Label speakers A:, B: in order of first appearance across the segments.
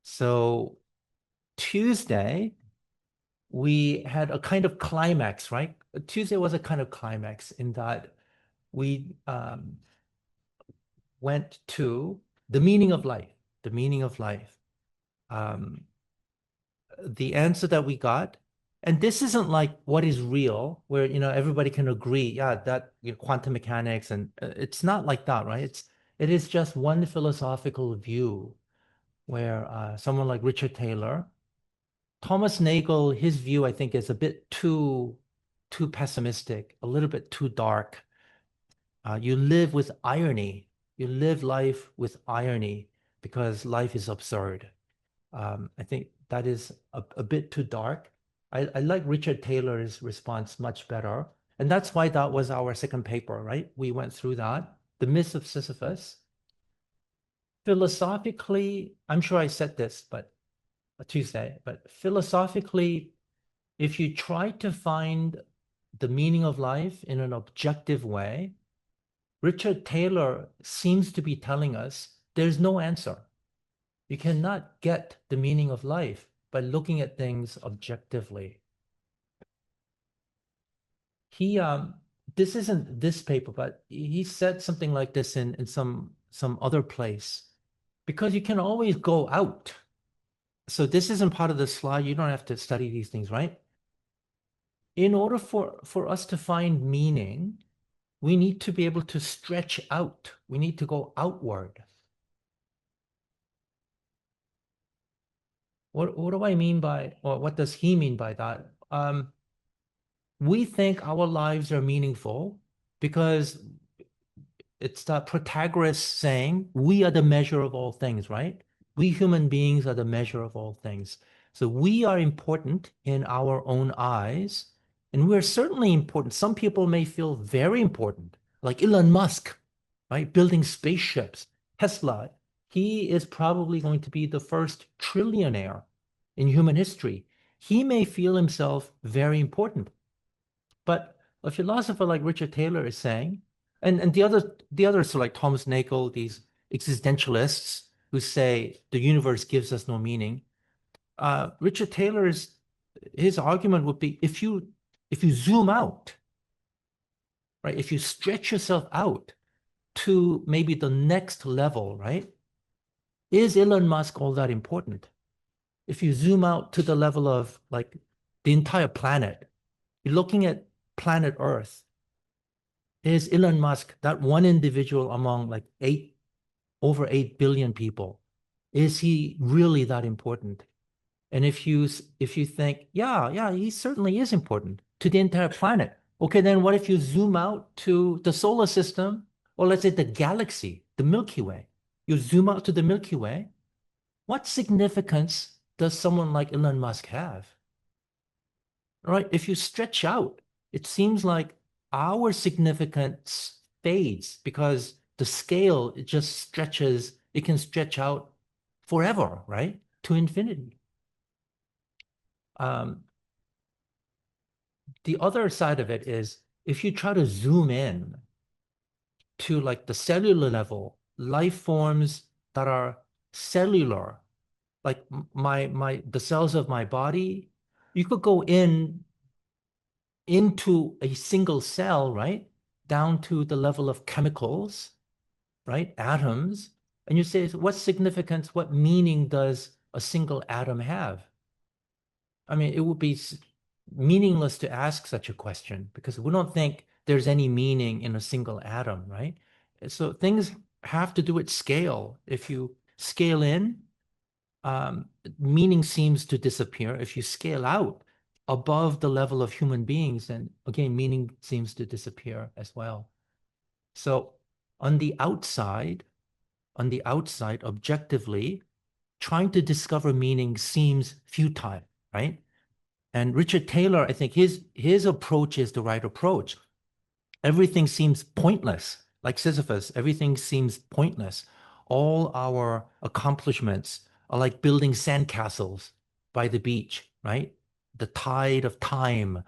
A: So Tuesday, we had a kind of climax, right? Tuesday was a kind of climax in that we went to the meaning of life, the meaning of life. Um, the answer that we got, and this isn't like what is real, where everybody can agree, yeah, that quantum mechanics, and it's not like that, right? It is just one philosophical view where someone like Richard Taylor, Thomas Nagel, his view, I think, is a bit too pessimistic, a little bit too dark. You live with irony. You live life with irony because life is absurd. I think that is a bit too dark. I like Richard Taylor's response much better. And that's why that was our second paper, right? We went through that. The Myth of Sisyphus. Philosophically, I'm sure I said this, but Tuesday, but philosophically, if you try to find the meaning of life in an objective way, Richard Taylor seems to be telling us there's no answer. You cannot get the meaning of life by looking at things objectively. He this isn't this paper, but he said something like this in some other place. Because you can always go out. So this isn't part of the slide. You don't have to study these things, right? In order for us to find meaning, we need to be able to stretch out. We need to go outward. What do I mean by, or what does he mean by that? We think our lives are meaningful because it's the Protagoras saying, we are the measure of all things, right? We human beings are the measure of all things. So we are important in our own eyes, and we're certainly important. Some people may feel very important, like Elon Musk, right? Building spaceships. Tesla, he is probably going to be the first trillionaire in human history. He may feel himself very important. But a philosopher like Richard Taylor is saying, and the others are like Thomas Nagel, these existentialists who say the universe gives us no meaning. Richard Taylor's his argument would be if you zoom out, right? If you stretch yourself out to maybe the next level, right? Is Elon Musk all that important? If you zoom out to the level of like the entire planet, you're looking at planet Earth. Is Elon Musk that one individual among like over 8 billion people? Is he really that important? And if you think, yeah, he certainly is important to the entire planet. Okay, then what if you zoom out to the solar system, or let's say the galaxy, the Milky Way? You zoom out to the Milky Way. What significance does someone like Elon Musk have? Right? If you stretch out, it seems like our significance fades because the scale, it just stretches, it can stretch out forever, right? To infinity. Um, the other side of it is if you try to zoom in to like the cellular level, life forms that are cellular, like the cells of my body, you could go into a single cell, right? Down to the level of chemicals, right? Atoms. And you say, what significance, what meaning does a single atom have? I mean, it would be meaningless to ask such a question because we don't think there's any meaning in a single atom, right? So things have to do with scale. If you scale in, meaning seems to disappear. If you scale out above the level of human beings, then again, meaning seems to disappear as well. So on the outside, objectively, trying to discover meaning seems futile, right? And Richard Taylor, I think his approach is the right approach. Everything seems pointless. Like Sisyphus, everything seems pointless. All our accomplishments are like building sandcastles by the beach, right? The tide of time,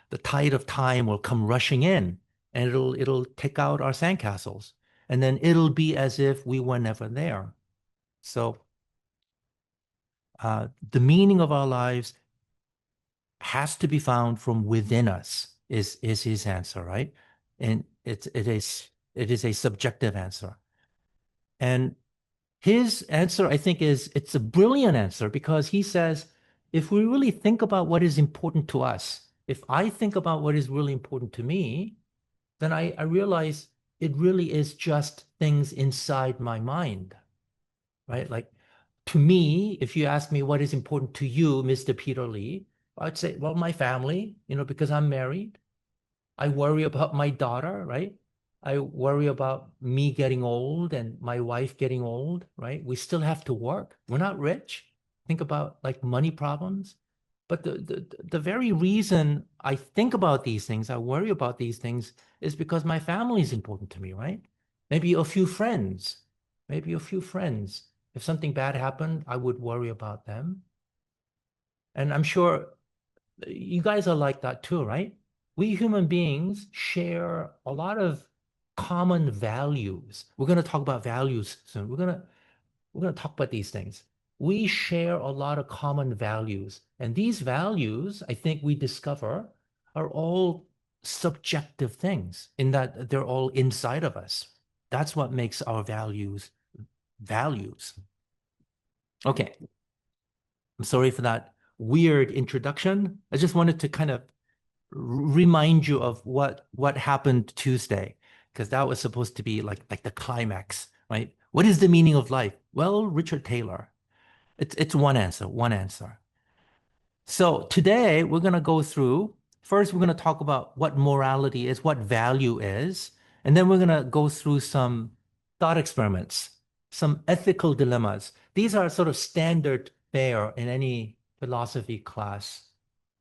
A: the tide of time will come rushing in and it'll take out our sandcastles. And then it'll be as if we were never there. So The meaning of our lives has to be found from within us, is his answer, right? And it is a subjective answer. And his answer, I think, it's a brilliant answer because he says, if we really think about what is important to us, if I think about what is really important to me, then I realize it really is just things inside my mind, right? Like to me, if you ask me what is important to you, Mr. Peter Lee, I'd say, well, my family, because I'm married. I worry about my daughter, right? I worry about me getting old and my wife getting old, right? We still have to work. We're not rich. Think about like money problems. But the very reason I think about these things, I worry about these things, is because my family is important to me, right? Maybe a few friends, maybe a few friends. If something bad happened, I would worry about them. And I'm sure you guys are like that too, right? We human beings share a lot of common values. We're going to talk about values soon. We're going to talk about these things. We share a lot of common values. And these values, I think we discover, are all subjective things in that they're all inside of us. That's what makes our values values. Okay. I'm sorry for that weird introduction. I just wanted to kind of remind you of what happened Tuesday, because that was supposed to be like the climax, right? What is the meaning of life? Well, Richard Taylor. It's one answer, one answer. So today we're going to go through, first we're going to talk about what morality is, what value is, and then we're going to go through some thought experiments, some ethical dilemmas. These are sort of standard fare in any philosophy class.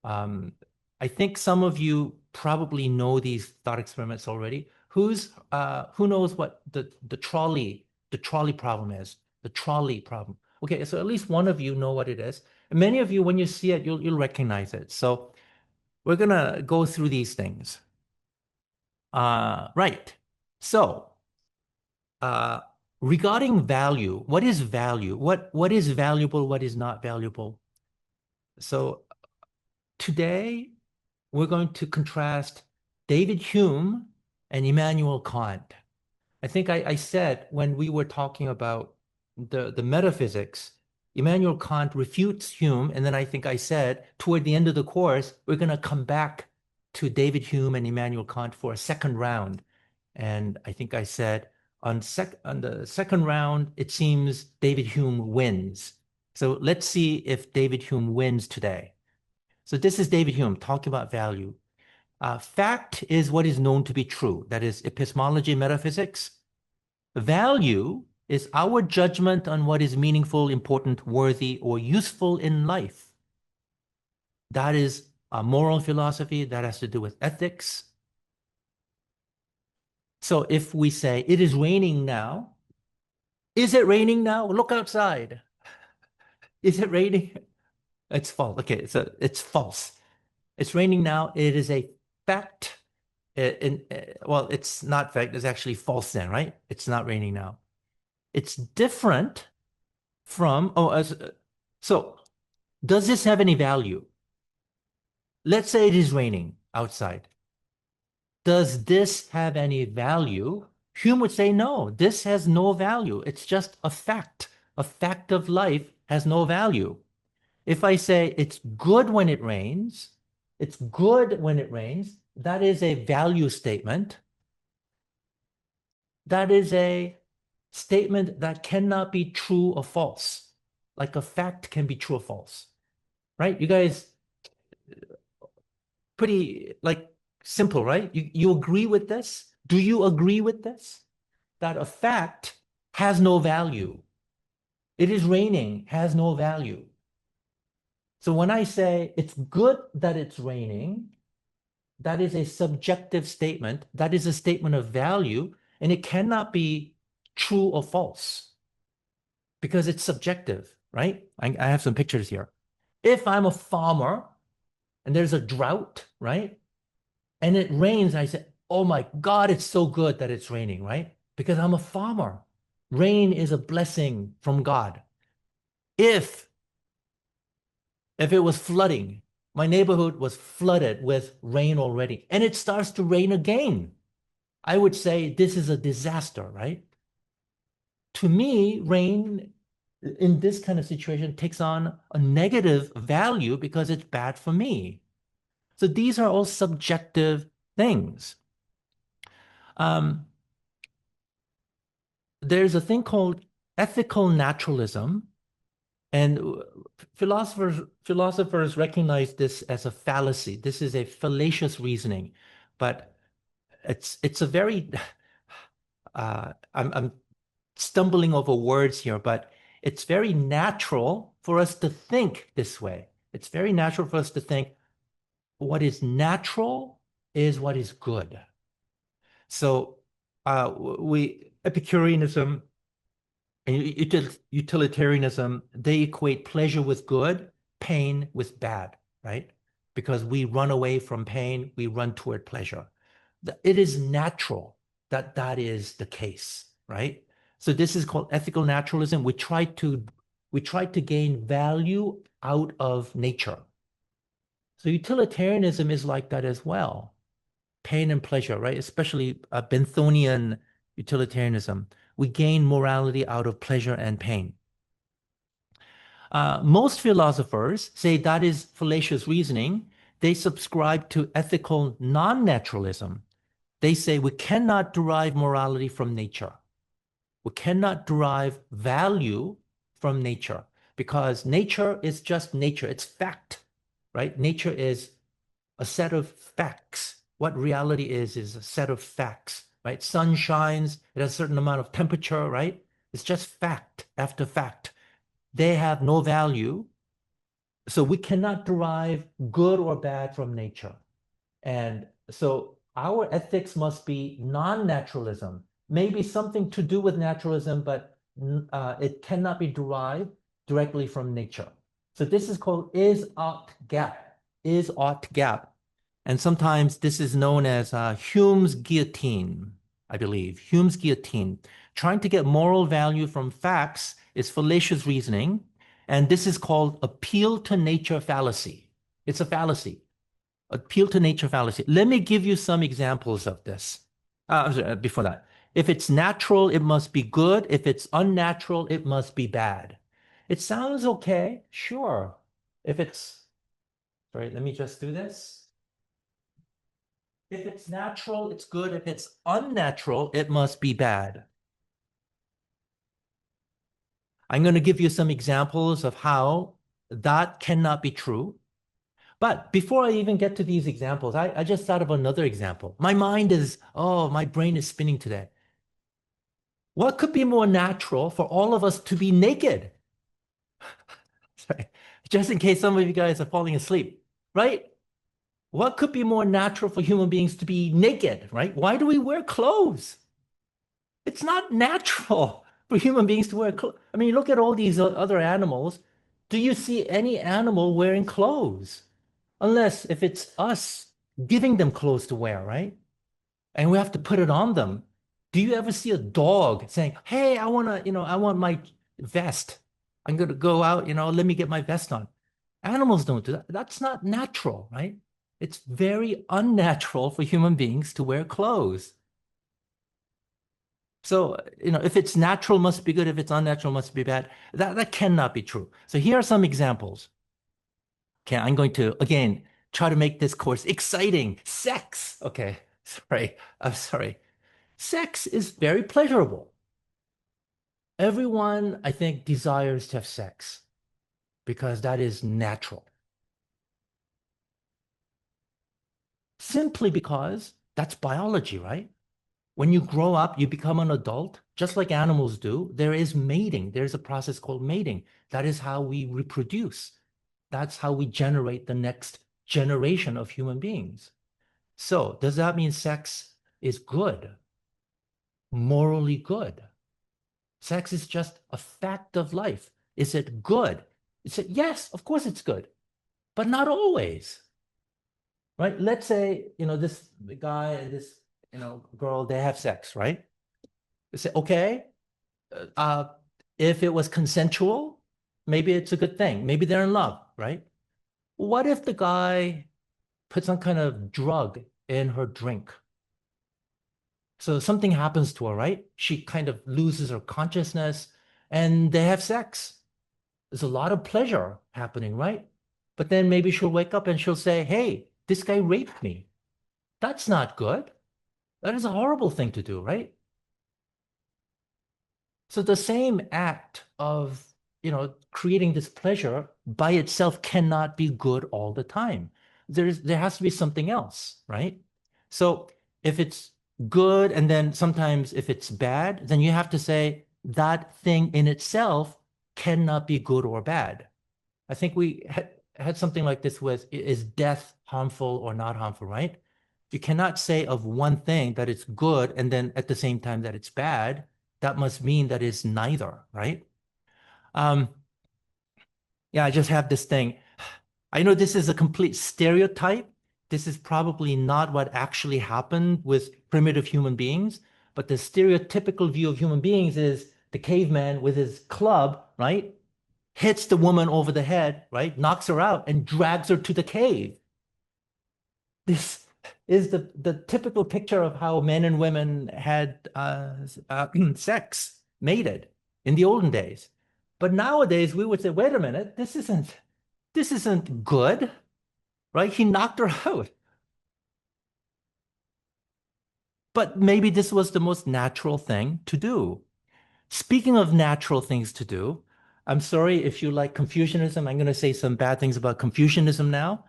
A: Um, I think some of you probably know these thought experiments already. Who knows what the trolley problem is? The trolley problem. Okay, so at least one of you know what it is. And many of you, when you see it, you'll recognize it. So we're gonna go through these things. Right. So uh, regarding value, what is value? What is valuable? What is not valuable? So today we're going to contrast David Hume and Immanuel Kant. I think I said when we were talking about the metaphysics, Immanuel Kant refutes Hume, and then I think I said toward the end of the course, we're going to come back to David Hume and Immanuel Kant for a second round. And I think I said on the second round, it seems David Hume wins. So let's see if David Hume wins today. So this is David Hume talking about value. Fact is what is known to be true. That is epistemology, metaphysics. Value is our judgment on what is meaningful, important, worthy, or useful in life. That is a moral philosophy that has to do with ethics. So if we say, it is raining now, is it raining now? Look outside. Is it raining? It's false. Okay, so it's false. It's raining now. It is a fact. Well, it's not fact. It's actually false then, right? It's not raining now. It's different from, so does this have any value? Let's say it is raining outside. Does this have any value? Hume would say, no, this has no value. It's just a fact. A fact of life has no value. If I say it's good when it rains, it's good when it rains, that is a value statement. That is a statement that cannot be true or false. Like a fact can be true or false, right? You guys, pretty like simple, right? You agree with this? Do you agree with this? That a fact has no value. It is raining has no value. So when I say it's good that it's raining, that is a subjective statement. That is a statement of value, and it cannot be true or false because it's subjective, right? I have some pictures here. If I'm a farmer and there's a drought, right? And it rains, I say, oh my God, it's so good that it's raining, right? Because I'm a farmer. Rain is a blessing from God. If If it was flooding, my neighborhood was flooded with rain already, and it starts to rain again, I would say this is a disaster, right? To me, rain in this kind of situation takes on a negative value because it's bad for me. So these are all subjective things. Um, there's a thing called ethical naturalism, and philosophers recognize this as a fallacy. This is a fallacious reasoning, but it's a very I'm stumbling over words here, but it's very natural for us to think this way. It's very natural for us to think what is natural is what is good. So we Epicureanism and utilitarianism, they equate pleasure with good, pain with bad, right? Because we run away from pain, we run toward pleasure. It is natural that that is the case, right? So this is called ethical naturalism. We try to gain value out of nature. So utilitarianism is like that as well. Pain and pleasure, right? Especially Benthonian utilitarianism. We gain morality out of pleasure and pain. Most philosophers say that is fallacious reasoning. They subscribe to ethical non-naturalism. They say we cannot derive morality from nature. We cannot derive value from nature because nature is just nature. It's fact, right? Nature is a set of facts. What reality is a set of facts, right? Sun shines, it has a certain amount of temperature, right? It's just fact after fact. They have no value. So we cannot derive good or bad from nature. And so our ethics must be non-naturalism, maybe something to do with naturalism, but it cannot be derived directly from nature. So this is called is-ought gap, is-ought gap. And sometimes this is known as Hume's guillotine, I believe. Hume's guillotine. Trying to get moral value from facts is fallacious reasoning. And this is called appeal to nature fallacy. It's a fallacy. Appeal to nature fallacy. Let me give you some examples of this. Before that, if it's natural, it must be good. If it's unnatural, it must be bad. It sounds okay, sure. If it's, sorry, let me just do this. If it's natural, it's good. If it's unnatural, it must be bad. I'm going to give you some examples of how that cannot be true. But before I even get to these examples, I just thought of another example. My brain is spinning today. What could be more natural for all of us to be naked? Sorry, just in case some of you guys are falling asleep, right? What could be more natural for human beings to be naked, right? Why do we wear clothes? It's not natural for human beings to wear clothes. I mean, look at all these other animals. Do you see any animal wearing clothes? Unless if it's us giving them clothes to wear, right? And we have to put it on them. Do you ever see a dog saying, "Hey, I want my vest. I'm going to go out, let me get my vest on." Animals don't do that. That's not natural, right? It's very unnatural for human beings to wear clothes. So, if it's natural, must be good. If it's unnatural, must be bad. That cannot be true. So here are some examples. Okay, I'm going to, again, try to make this course exciting. Sex. Okay, sorry. I'm sorry. Sex is very pleasurable. Everyone, I think, desires to have sex because that is natural. Simply because that's biology, right? When you grow up, you become an adult, just like animals do. There is mating. There's a process called mating. That is how we reproduce. That's how we generate the next generation of human beings. So, does that mean sex is good, morally good? Sex is just a fact of life. Is it good? Yes, of course it's good, but not always, right? Let's say, this guy and this, girl, they have sex, right? You say, okay, uh, if it was consensual, maybe it's a good thing. Maybe they're in love, right? What if the guy put some kind of drug in her drink? So something happens to her, right? She kind of loses her consciousness and they have sex. There's a lot of pleasure happening, right? But then maybe she'll wake up and she'll say, hey, this guy raped me. That's not good. That is a horrible thing to do, right? So the same act of, creating this pleasure by itself cannot be good all the time. There has to be something else, right? So if it's good and then sometimes if it's bad, then you have to say that thing in itself cannot be good or bad. I think we had something like this with is death harmful or not harmful, right? You cannot say of one thing that it's good and then at the same time that it's bad. That must mean that it's neither, right? Um, yeah, I just have this thing. I know this is a complete stereotype. This is probably not what actually happened with primitive human beings, but the stereotypical view of human beings is the caveman with his club, right? Hits the woman over the head, right? Knocks her out and drags her to the cave. This is the typical picture of how men and women had sex, mated in the olden days. But nowadays we would say, wait a minute, this isn't good, right? He knocked her out. But maybe this was the most natural thing to do. Speaking of natural things to do, I'm sorry if you like Confucianism. I'm going to say some bad things about Confucianism now.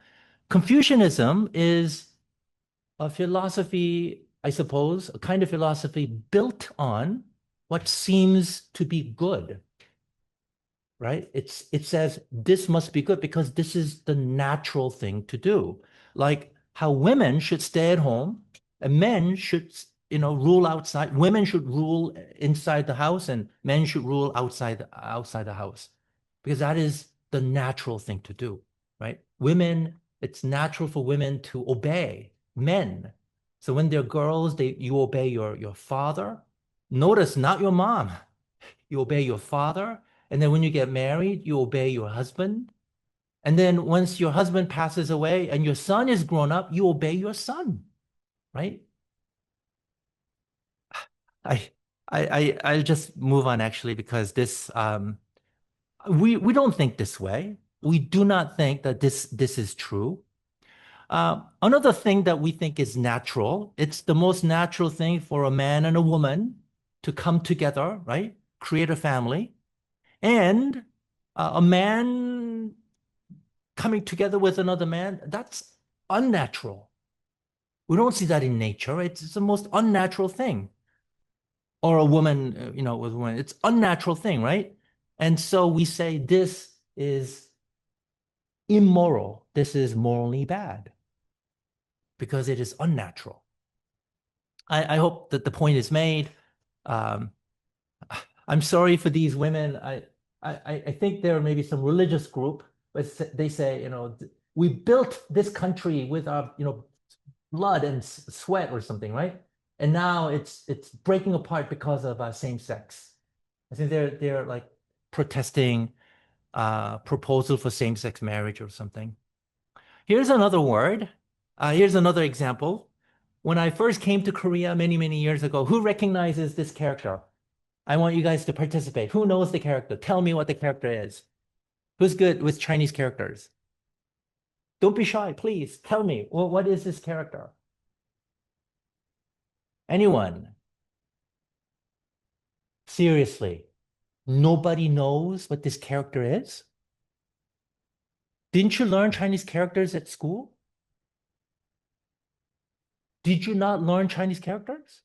A: Confucianism is a philosophy, I suppose, a kind of philosophy built on what seems to be good, right? It says this must be good because this is the natural thing to do. Like how women should stay at home and men should, rule outside. Women should rule inside the house and men should rule outside the house because that is the natural thing to do, right? Women, it's natural for women to obey men. So when they're girls, you obey your father. Notice not your mom. You obey your father. And then when you get married, you obey your husband. And then once your husband passes away and your son is grown up, you obey your son, right? I I'll just move on actually because this we don't think this way. We do not think that this is true. Another thing that we think is natural, it's the most natural thing for a man and a woman to come together, right? Create a family. And a man coming together with another man, that's unnatural. We don't see that in nature. It's the most unnatural thing. Or a woman, with a woman, it's unnatural thing, right? And so we say this is immoral. This is morally bad because it is unnatural. I hope that the point is made. Um, I'm sorry for these women. I think there may be some religious group, but they say, we built this country with our, blood and sweat or something, right? And now it's breaking apart because of same sex. I think they're like protesting proposal for same sex marriage or something. Here's another word. Here's another example. When I first came to Korea many, many years ago, who recognizes this character? I want you guys to participate. Who knows the character? Tell me what the character is. Who's good with Chinese characters? Don't be shy, please. Tell me. Well, what is this character? Anyone? Seriously, nobody knows what this character is? Didn't you learn Chinese characters at school? Did you not learn Chinese characters?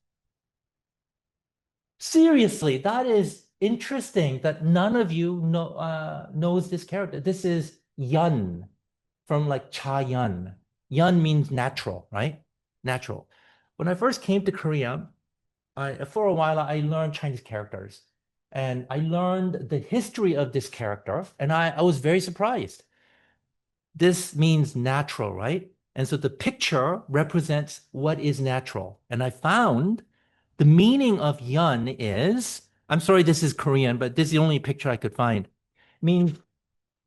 A: Seriously, that is interesting that none of you knows this character. This is Yun from like Cha Yun. Yun means natural, right? Natural. When I first came to Korea, for a while I learned Chinese characters and I learned the history of this character and I was very surprised. This means natural, right? And so the picture represents what is natural. And I found the meaning of yun is, I'm sorry, this is Korean, but this is the only picture I could find. It means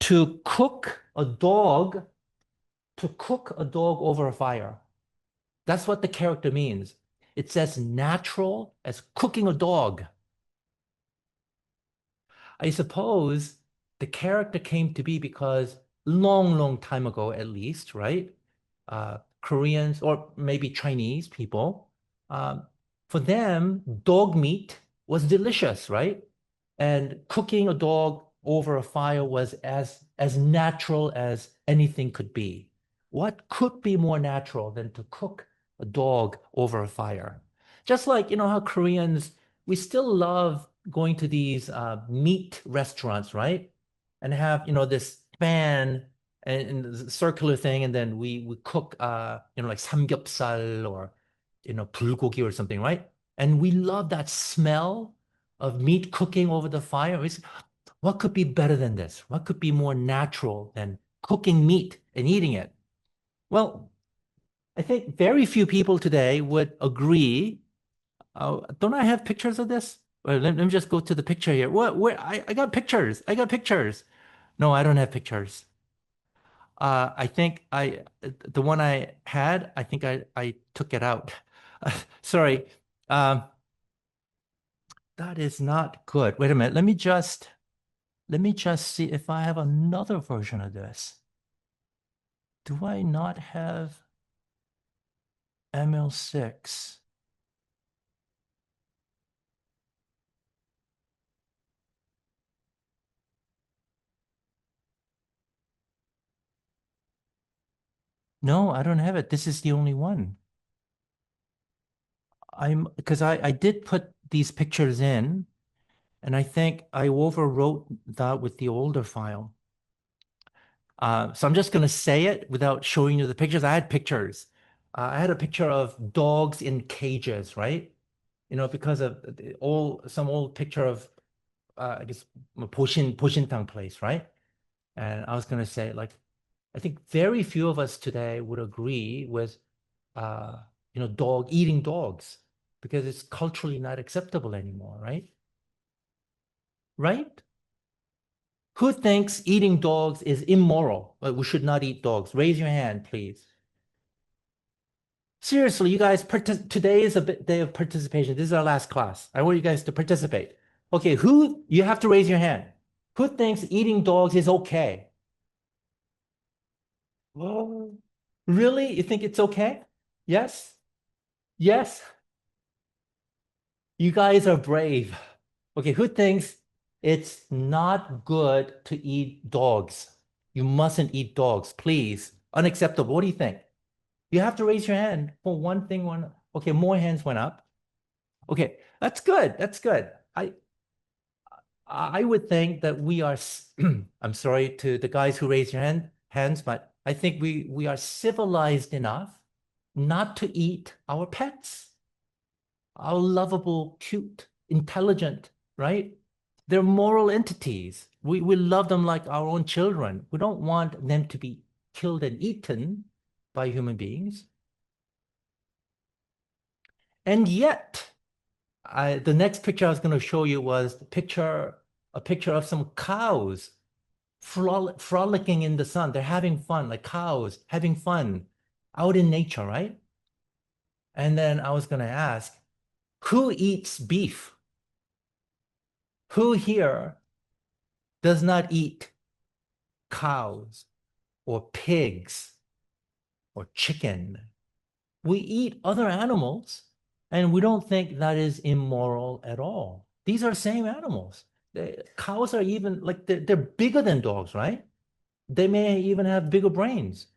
A: to cook a dog to cook a dog over a fire. That's what the character means. It's as natural as cooking a dog. I suppose the character came to be because long, long time ago, at least, right? Koreans or maybe Chinese people, um, for them, dog meat was delicious, right? And cooking a dog over a fire was as natural as anything could be. What could be more natural than to cook a dog over a fire? Just like, you know, how Koreans, we still love going to these meat restaurants, right? And have, you know, this pan and the circular thing, and then we cook, you know, like samgyeopsal or, you know, bulgogi or something, right? And we love that smell of meat cooking over the fire. What could be better than this? What could be more natural than cooking meat and eating it? Well, I think very few people today would agree. Don't I have pictures of this? Let me just go to the picture here. What? Where? I got pictures. I got pictures. No, I don't have pictures. I think the one I had, I think I took it out. Sorry. Um, that is not good. Wait a minute. Let me just see if I have another version of this. Do I not have ML6? No, I don't have it. This is the only one. I'm because I did put these pictures in, and I think I overwrote that with the older file. So I'm just going to say it without showing you the pictures. I had pictures. I had a picture of dogs in cages, right? You know, because of some old picture of I guess Poshintang place, right? And I was going to say, like, I think very few of us today would agree with, uh, you know, dog eating dogs because it's culturally not acceptable anymore, right? Right? Who thinks eating dogs is immoral? Like, we should not eat dogs. Raise your hand, please. Seriously, you guys, today is a day of participation. This is our last class. I want you guys to participate. Okay, you have to raise your hand. Who thinks eating dogs is okay? Oh, really? You think it's okay? Yes? Yes? You guys are brave. Okay, who thinks it's not good to eat dogs? You mustn't eat dogs, please. Unacceptable. What do you think? You have to raise your hand for one thing, one. Okay, more hands went up. Okay, that's good. That's good. I would think that we are, I'm sorry to the guys who raise your hands, but I think we are civilized enough not to eat our pets, our lovable, cute, intelligent, right? They're moral entities. We love them like our own children. We don't want them to be killed and eaten by human beings. And yet, the next picture I was going to show you was a picture of some cows frolicking in the sun. They're having fun, like cows having fun out in nature, right? And then I was going to ask, who eats beef? Who here does not eat cows or pigs or chicken? We eat other animals and we don't think that is immoral at all. These are same animals. Cows are even like they're bigger than dogs, right? They may even have bigger brains.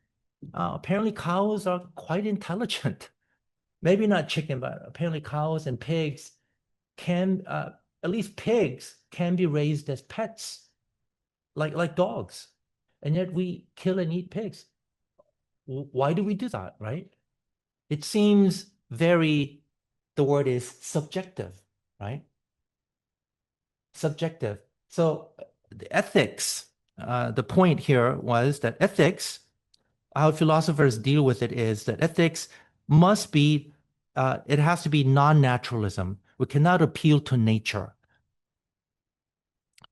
A: Apparently, cows are quite intelligent. Maybe not chicken, but apparently cows and pigs can, at least pigs can be raised as pets, like dogs. And yet we kill and eat pigs. Why do we do that, right? It seems very, the word is subjective, right? Subjective. So the ethics, the point here was that ethics, how philosophers deal with it is that ethics must be, it has to be non-naturalism. We cannot appeal to nature.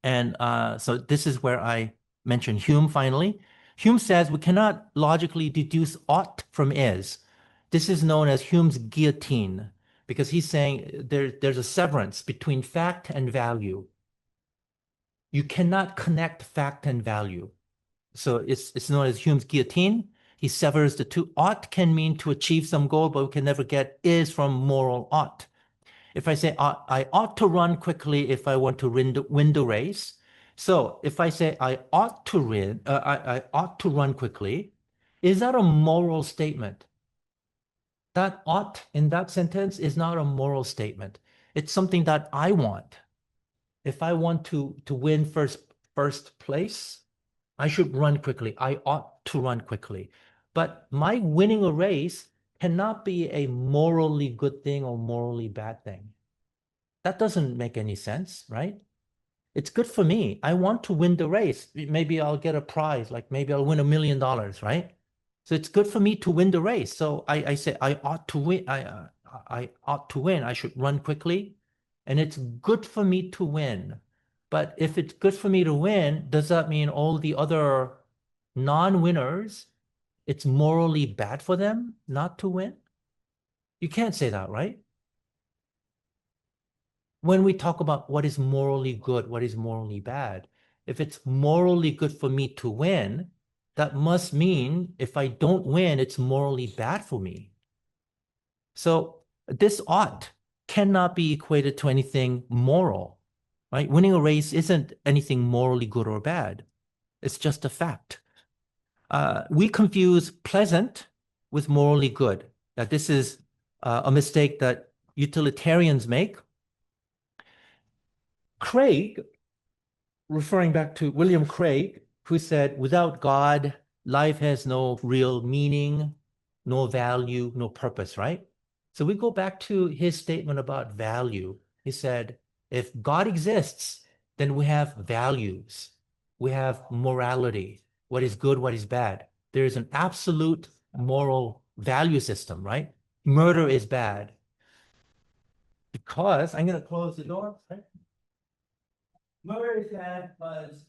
A: And so this is where I mentioned Hume finally. Hume says we cannot logically deduce ought from is. This is known as Hume's guillotine because he's saying there's a severance between fact and value. You cannot connect fact and value. So it's known as Hume's guillotine. He severs the two. Ought can mean to achieve some goal, but we can never get is from moral ought. If I say I ought to run quickly if I want to win the race. So if I say I ought to I ought to run quickly, is that a moral statement? That ought in that sentence is not a moral statement. It's something that I want. If I want to win first place, I should run quickly. I ought to run quickly. But my winning a race cannot be a morally good thing or morally bad thing. That doesn't make any sense, right? It's good for me. I want to win the race. Maybe I'll get a prize, like maybe I'll win $1 million, right? So it's good for me to win the race. So I say I ought to win. I ought to win. I should run quickly, and it's good for me to win. But if it's good for me to win, does that mean all the other non-winners, it's morally bad for them not to win? You can't say that, right? When we talk about what is morally good, what is morally bad, if it's morally good for me to win, that must mean if I don't win, it's morally bad for me. So this ought cannot be equated to anything moral, right? Winning a race isn't anything morally good or bad. It's just a fact. We confuse pleasant with morally good. Now, this is a mistake that utilitarians make. Craig, referring back to William Craig, who said, without God, life has no real meaning, no value, no purpose, right? So we go back to his statement about value. He said, if God exists, then we have values. We have morality, what is good, what is bad. There is an absolute moral value system, right? Murder is bad. Because, I'm going to close the door, right? Murder is bad because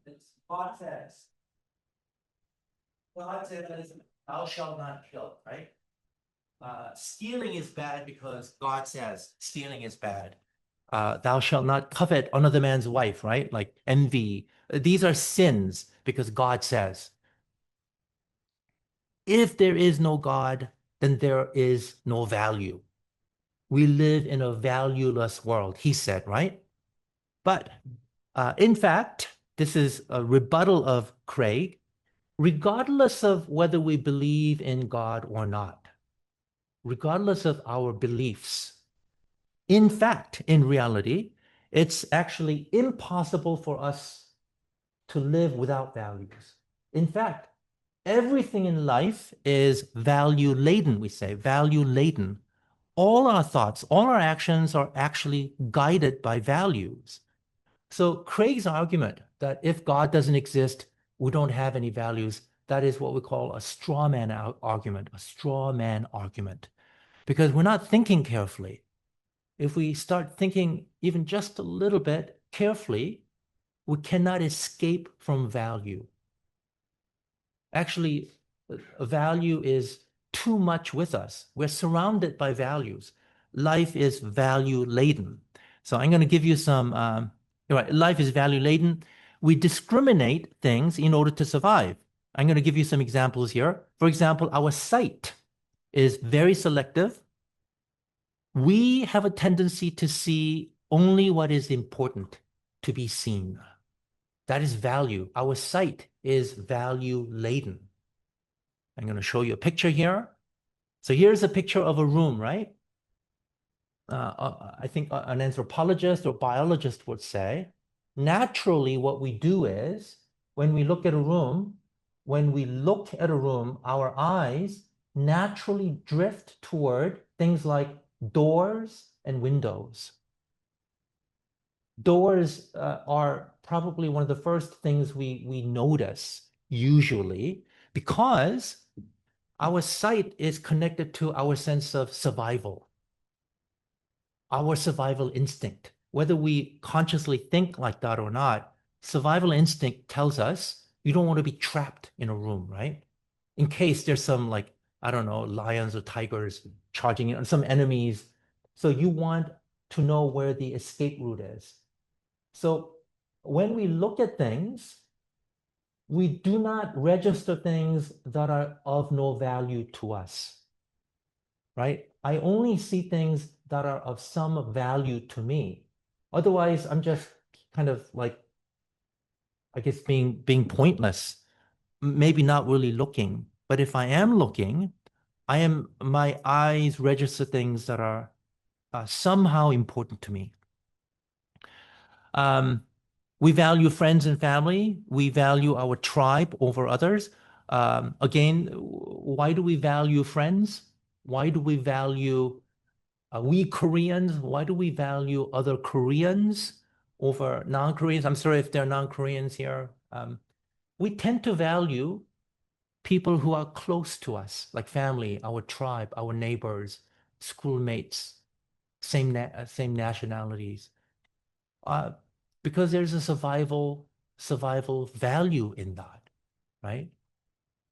A: it's God says, thou shalt not kill, right? Stealing is bad because God says stealing is bad. Thou shalt not covet another man's wife, right? Like envy. These are sins because God says. If there is no God, then there is no value. We live in a valueless world, he said, right? But in fact, this is a rebuttal of Craig, regardless of whether we believe in God or not, regardless of our beliefs. In fact, in reality, it's actually impossible for us to live without values. In fact, everything in life is value laden, we say, value laden. All our thoughts, all our actions are actually guided by values. So Craig's argument that if God doesn't exist, we don't have any values, that is what we call a straw man argument, a straw man argument, because we're not thinking carefully. If we start thinking even just a little bit carefully, we cannot escape from value. Actually, a value is too much with us. We're surrounded by values. Life is value laden. So I'm going to give you some, right, life is value laden. We discriminate things in order to survive. I'm going to give you some examples here. For example, our sight is very selective. We have a tendency to see only what is important to be seen. That is value. Our sight is value laden. I'm going to show you a picture here. So here's a picture of a room, right? I think an anthropologist or biologist would say, naturally, what we do is when we look at a room, our eyes naturally drift toward things like doors and windows. Doors are probably one of the first things we notice usually because our sight is connected to our sense of survival, our survival instinct. Whether we consciously think like that or not, survival instinct tells us You don't want to be trapped in a room, right? In case there's some like, I don't know, lions or tigers charging in, some enemies. So you want to know where the escape route is. So when we look at things, we do not register things that are of no value to us, right? I only see things that are of some value to me. Otherwise, I'm just kind of like, I guess being pointless, maybe not really looking. But if I am looking, my eyes register things that are somehow important to me. Um, we value friends and family. We value our tribe over others. Again, why do we value friends? Why do we value we Koreans? Why do we value other Koreans over non-Koreans? I'm sorry if there are non-Koreans here. We tend to value people who are close to us, like family, our tribe, our neighbors, schoolmates, same nationalities, uh, because there's a survival value in that, right?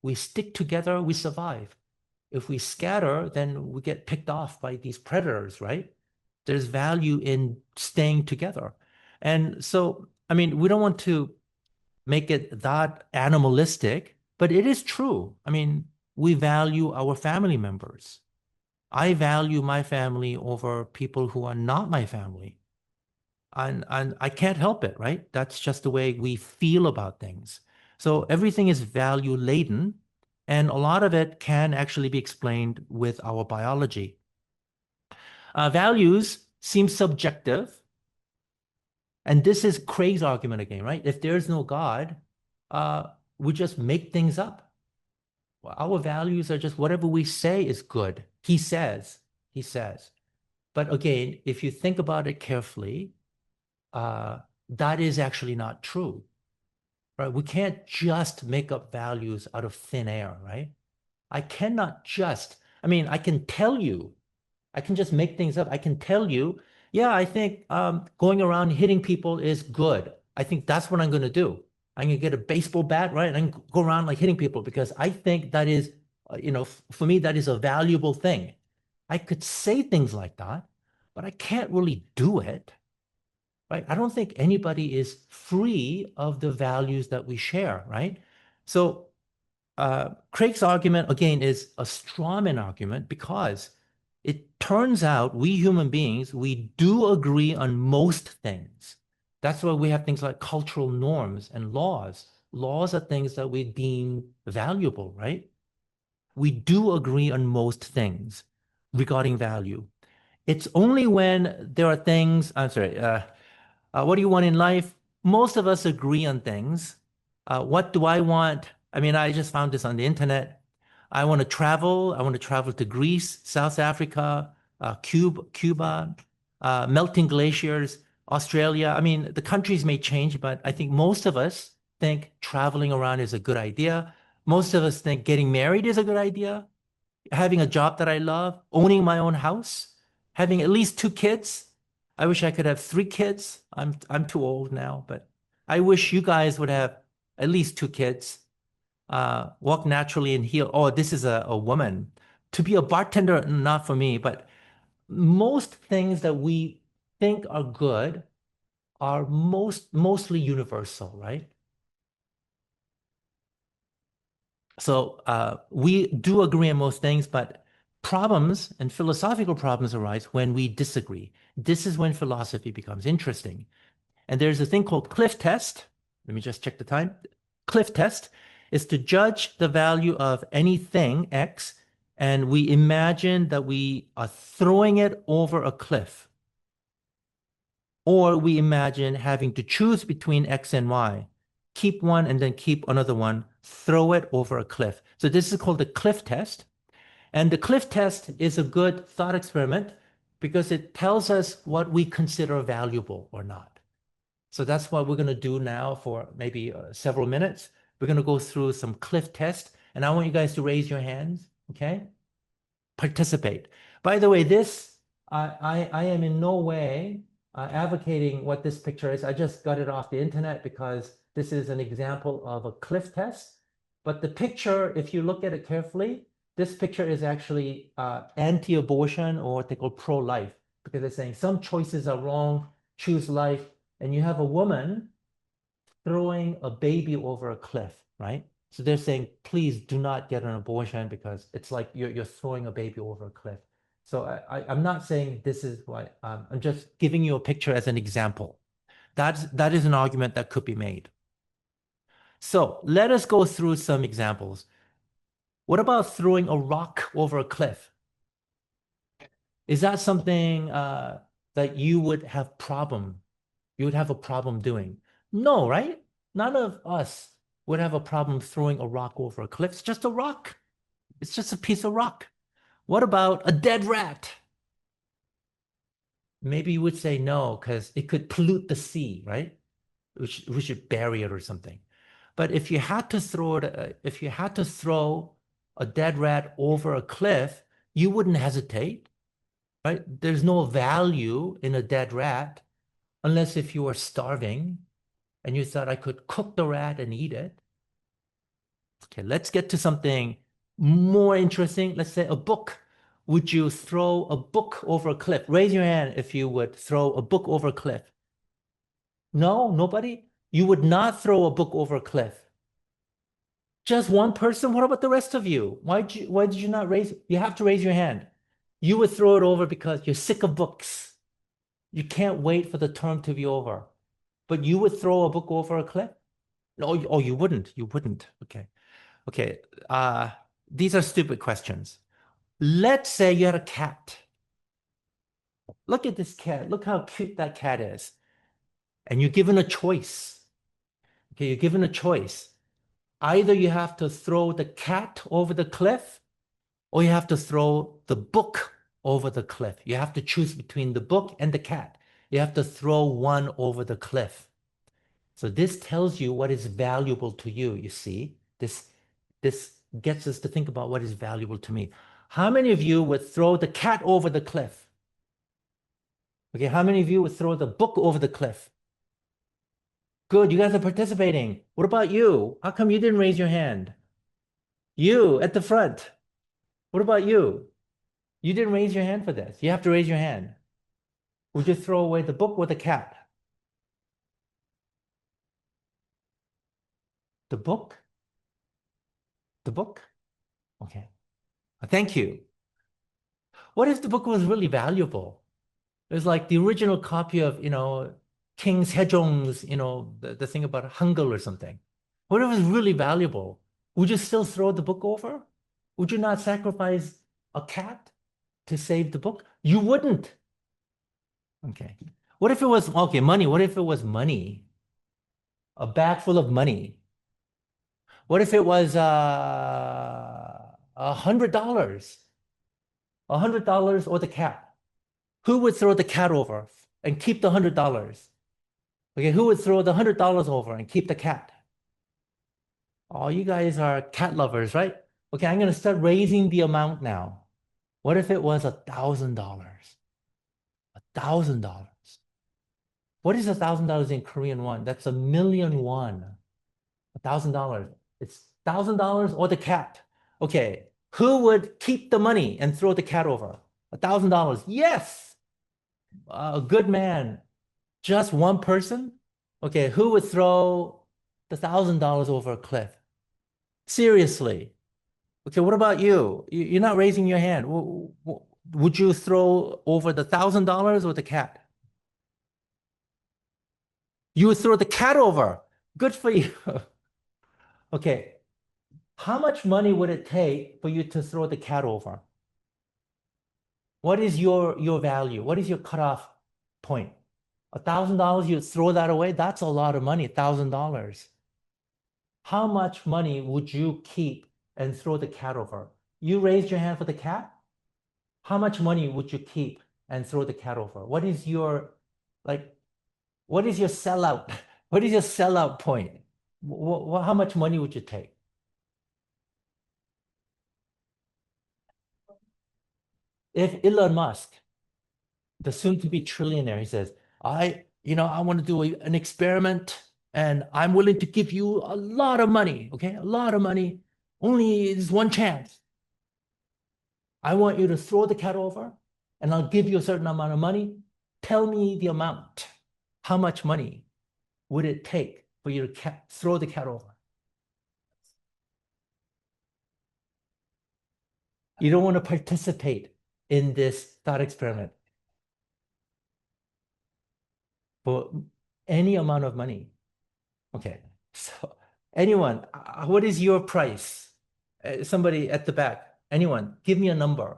A: We stick together, we survive. If we scatter, then we get picked off by these predators, right? There's value in staying together. And so, I mean, we don't want to make it that animalistic, but it is true. I mean, we value our family members. I value my family over people who are not my family. And I can't help it, right? That's just the way we feel about things. So everything is value laden, and a lot of it can actually be explained with our biology. Values seem subjective, and this is Craig's argument again, right? If there's no God, uh, we just make things up. Well, our values are just whatever we say is good. He says. But again, if you think about it carefully, uh, that is actually not true, right? We can't just make up values out of thin air, right? I cannot just, I mean, I can tell you, I can just make things up. I can tell you, yeah, I think going around hitting people is good. I think that's what I'm going to do. I'm going to get a baseball bat, right? And go around like hitting people because I think that is, for me, that is a valuable thing. I could say things like that, but I can't really do it, right? I don't think anybody is free of the values that we share, right? So Craig's argument, again, is a strawman argument because it turns out we human beings, we do agree on most things. That's why we have things like cultural norms and laws. Laws are things that we deem valuable, right? We do agree on most things regarding value. It's only when there are things, I'm sorry, what do you want in life? Most of us agree on things. What do I want? I mean, I just found this on the internet. I want to travel. I want to travel to Greece, South Africa, Cuba, melting glaciers, Australia. I mean, the countries may change, but I think most of us think traveling around is a good idea. Most of us think getting married is a good idea, having a job that I love, owning my own house, having at least two kids. I wish I could have three kids. I'm too old now, but I wish you guys would have at least two kids. Walk naturally and heal. Oh, this is a woman. To be a bartender, not for me, but most things that we think are good are mostly universal, right? So we do agree on most things, but problems and philosophical problems arise when we disagree. This is when philosophy becomes interesting. And there's a thing called cliff test. Let me just check the time. Cliff test is to judge the value of anything, X, and we imagine that we are throwing it over a cliff. Or we imagine having to choose between X and Y, keep one and then keep another one, throw it over a cliff. So this is called the cliff test. And the cliff test is a good thought experiment because it tells us what we consider valuable or not. So that's what we're going to do now for maybe several minutes. We're going to go through some cliff test, and I want you guys to raise your hands, okay? Participate. By the way, I am in no way advocating what this picture is. I just got it off the internet because this is an example of a cliff test. But the picture, if you look at it carefully, this picture is actually anti-abortion or what they call pro-life, because they're saying some choices are wrong, choose life. And you have a woman throwing a baby over a cliff, right? So they're saying, please do not get an abortion because it's like you're throwing a baby over a cliff. So I'm not saying this is why, I'm just giving you a picture as an example. That is an argument that could be made. So let us go through some examples. What about throwing a rock over a cliff? Is that something that you would have a problem doing? No, right? None of us would have a problem throwing a rock over a cliff. It's just a rock. It's just a piece of rock. What about a dead rat? Maybe you would say no, because it could pollute the sea, right? We should bury it or something. But if you had to throw a dead rat over a cliff, you wouldn't hesitate, right? There's no value in a dead rat unless if you were starving and you thought I could cook the rat and eat it. Okay, let's get to something more interesting. Let's say a book. Would you throw a book over a cliff? Raise your hand if you would throw a book over a cliff. No, nobody? You would not throw a book over a cliff. Just one person? What about the rest of you? Why did you not raise? You have to raise your hand. You would throw it over because you're sick of books. You can't wait for the term to be over. But you would throw a book over a cliff? No, oh, you wouldn't. You wouldn't. Okay. Okay. These are stupid questions. Let's say you had a cat. Look at this cat. Look how cute that cat is. And you're given a choice. Okay, you're given a choice. Either you have to throw the cat over the cliff or you have to throw the book over the cliff. You have to choose between the book and the cat. You have to throw one over the cliff. So this tells you what is valuable to you, you see. This gets us to think about what is valuable to me. How many of you would throw the cat over the cliff? Okay, how many of you would throw the book over the cliff? Good, you guys are participating. What about you? How come you didn't raise your hand? You at the front. What about you? You didn't raise your hand for this. You have to raise your hand. Would you throw away the book or the cat? The book? The book? Okay. Thank you. What if the book was really valuable? It was like the original copy of, King Sejong's, the thing about Hangul or something. What if it was really valuable? Would you still throw the book over? Would you not sacrifice a cat to save the book? You wouldn't. Okay. What if it was, okay, money? What if it was money? A bag full of money? What if it was $100? $100 or the cat? Who would throw the cat over and keep the $100? Okay, who would throw the $100 over and keep the cat? Oh, you guys are cat lovers, right? Okay, I'm going to start raising the amount now. What if it was $1,000? $1,000. What is $1,000 in Korean won? That's 1,000,000 won. $1,000. It's $1,000 or the cat. Okay, who would keep the money and throw the cat over? $1,000. Yes, a good man. Just one person? Okay, who would throw the $1,000 over a cliff? Seriously. Okay, what about you? You're not raising your hand. Would you throw over the $1,000 or the cat? You would throw the cat over. Good for you. Okay, how much money would it take for you to throw the cat over? What is your value? What is your cutoff point? $1,000, you throw that away? That's a lot of money, $1,000. How much money would you keep and throw the cat over? You raised your hand for the cat? How much money would you keep and throw the cat over? What is your, what is your sellout? What is your sellout point? How much money would you take? If Elon Musk, the soon-to-be trillionaire, he says, I want to do an experiment and I'm willing to give you a lot of money, okay? A lot of money. Only is one chance. I want you to throw the cat over, and I'll give you a certain amount of money. Tell me the amount. How much money would it take for you to throw the cat over? You don't want to participate in this thought experiment for any amount of money. Okay, so anyone, what is your price? Somebody at the back, anyone, give me a number.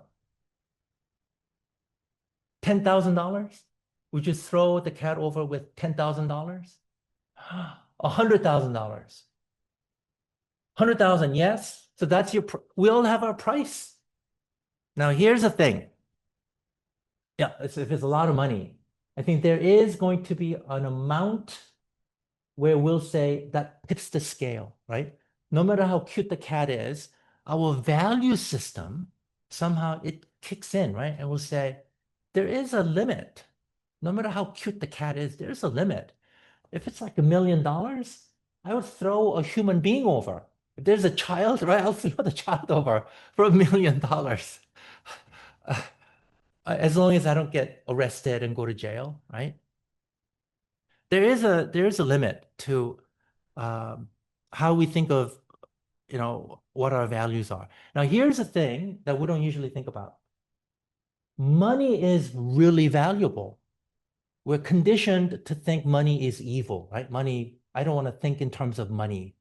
A: $10,000? Would you throw the cat over with $10,000? $100,000. 100,000, yes. So that's your, we all have our price. Now, here's the thing. Yeah, if it's a lot of money, I think there is going to be an amount where we'll say that tips the scale, right? No matter how cute the cat is, our value system, somehow it kicks in, right? And we'll say, there is a limit. No matter how cute the cat is, there's a limit. If it's like $1 million, I would throw a human being over. If there's a child, right, I'll throw the child over for $1 million. As long as I don't get arrested and go to jail, right? There is a limit to how we think of, what our values are. Now, here's the thing that we don't usually think about. Money is really valuable. We're conditioned to think money is evil, right? Money, I don't want to think in terms of money.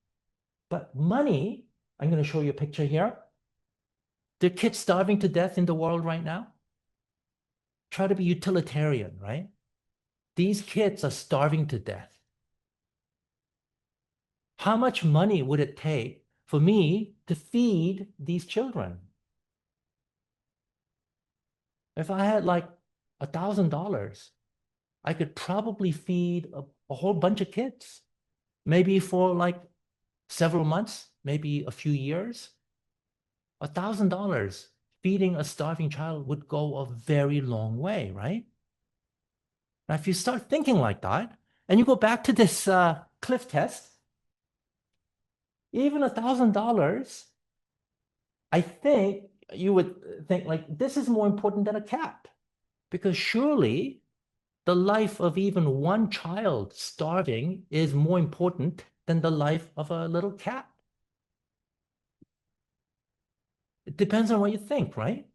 A: But money, I'm going to show you a picture here. There are kids starving to death in the world right now. Try to be utilitarian, right? These kids are starving to death. How much money would it take for me to feed these children? If I had like $1,000, I could probably feed a whole bunch of kids, maybe for like several months, maybe a few years. $1,000 feeding a starving child would go a very long way, right? Now, if you start thinking like that, and you go back to this cliff test, even $1,000, I think you would think like, this is more important than a cat, because surely the life of even one child starving is more important than the life of a little cat. It depends on what you think, right?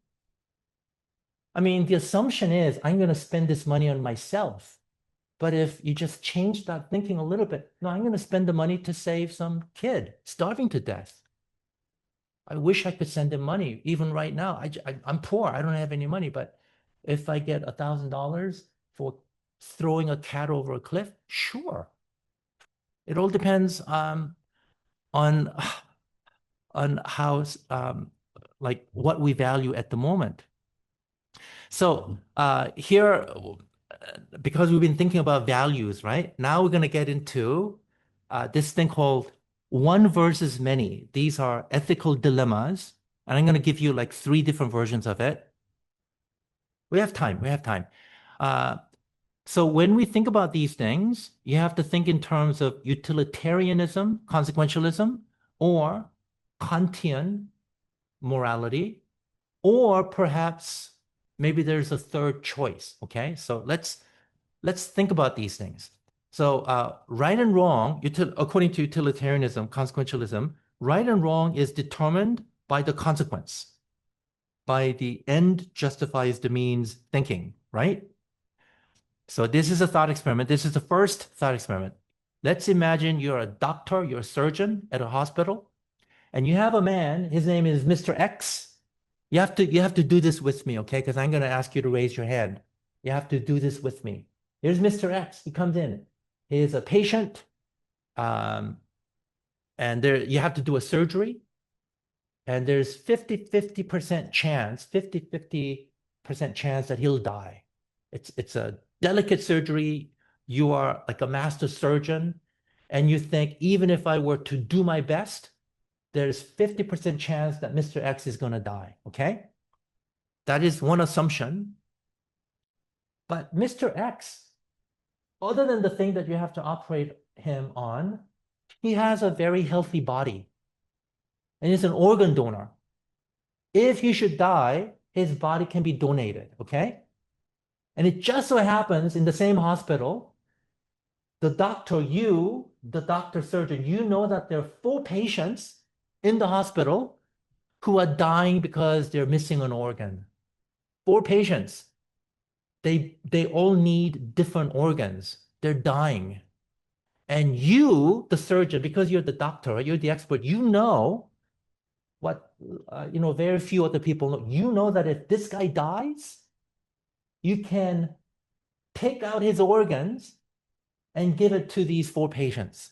A: I mean, the assumption is I'm going to spend this money on myself. But if you just change that thinking a little bit, no, I'm going to spend the money to save some kid starving to death. I wish I could send him money even right now. I'm poor. I don't have any money. But if I get $1,000 for throwing a cat over a cliff, sure. It all depends on how like what we value at the moment. So here, because we've been thinking about values, right? Now we're going to get into this thing called one versus many. These are ethical dilemmas. And I'm going to give you like 3 different versions of it. We have time. We have time. So when we think about these things, you have to think in terms of utilitarianism, consequentialism, or Kantian morality, or perhaps maybe there's a third choice. Okay, so let's think about these things. So right and wrong, according to utilitarianism, consequentialism, right and wrong is determined by the consequence, by the end justifies the means thinking, right? So this is a thought experiment. This is the first thought experiment. Let's imagine you're a doctor, you're a surgeon at a hospital, and you have a man, his name is Mr. X. You have to do this with me, okay? Because I'm going to ask you to raise your hand. You have to do this with me. Here's Mr. X. He comes in. He is a patient, and you have to do a surgery, and there's 50% chance, 50% chance that he'll die. It's a delicate surgery. You are like a master surgeon, and you think, even if I were to do my best, there's 50% chance that Mr. X is going to die, okay? That is one assumption. But Mr. X, other than the thing that you have to operate him on, he has a very healthy body and he's an organ donor. If he should die, his body can be donated, okay? And it just so happens in the same hospital, the doctor surgeon, you know that there are 4 patients in the hospital who are dying because they're missing an organ. 4 patients. They all need different organs. They're dying. And you, the surgeon, because you're the doctor, you're the expert, you know what, very few other people know. You know that if this guy dies, you can take out his organs and give it to these 4 patients.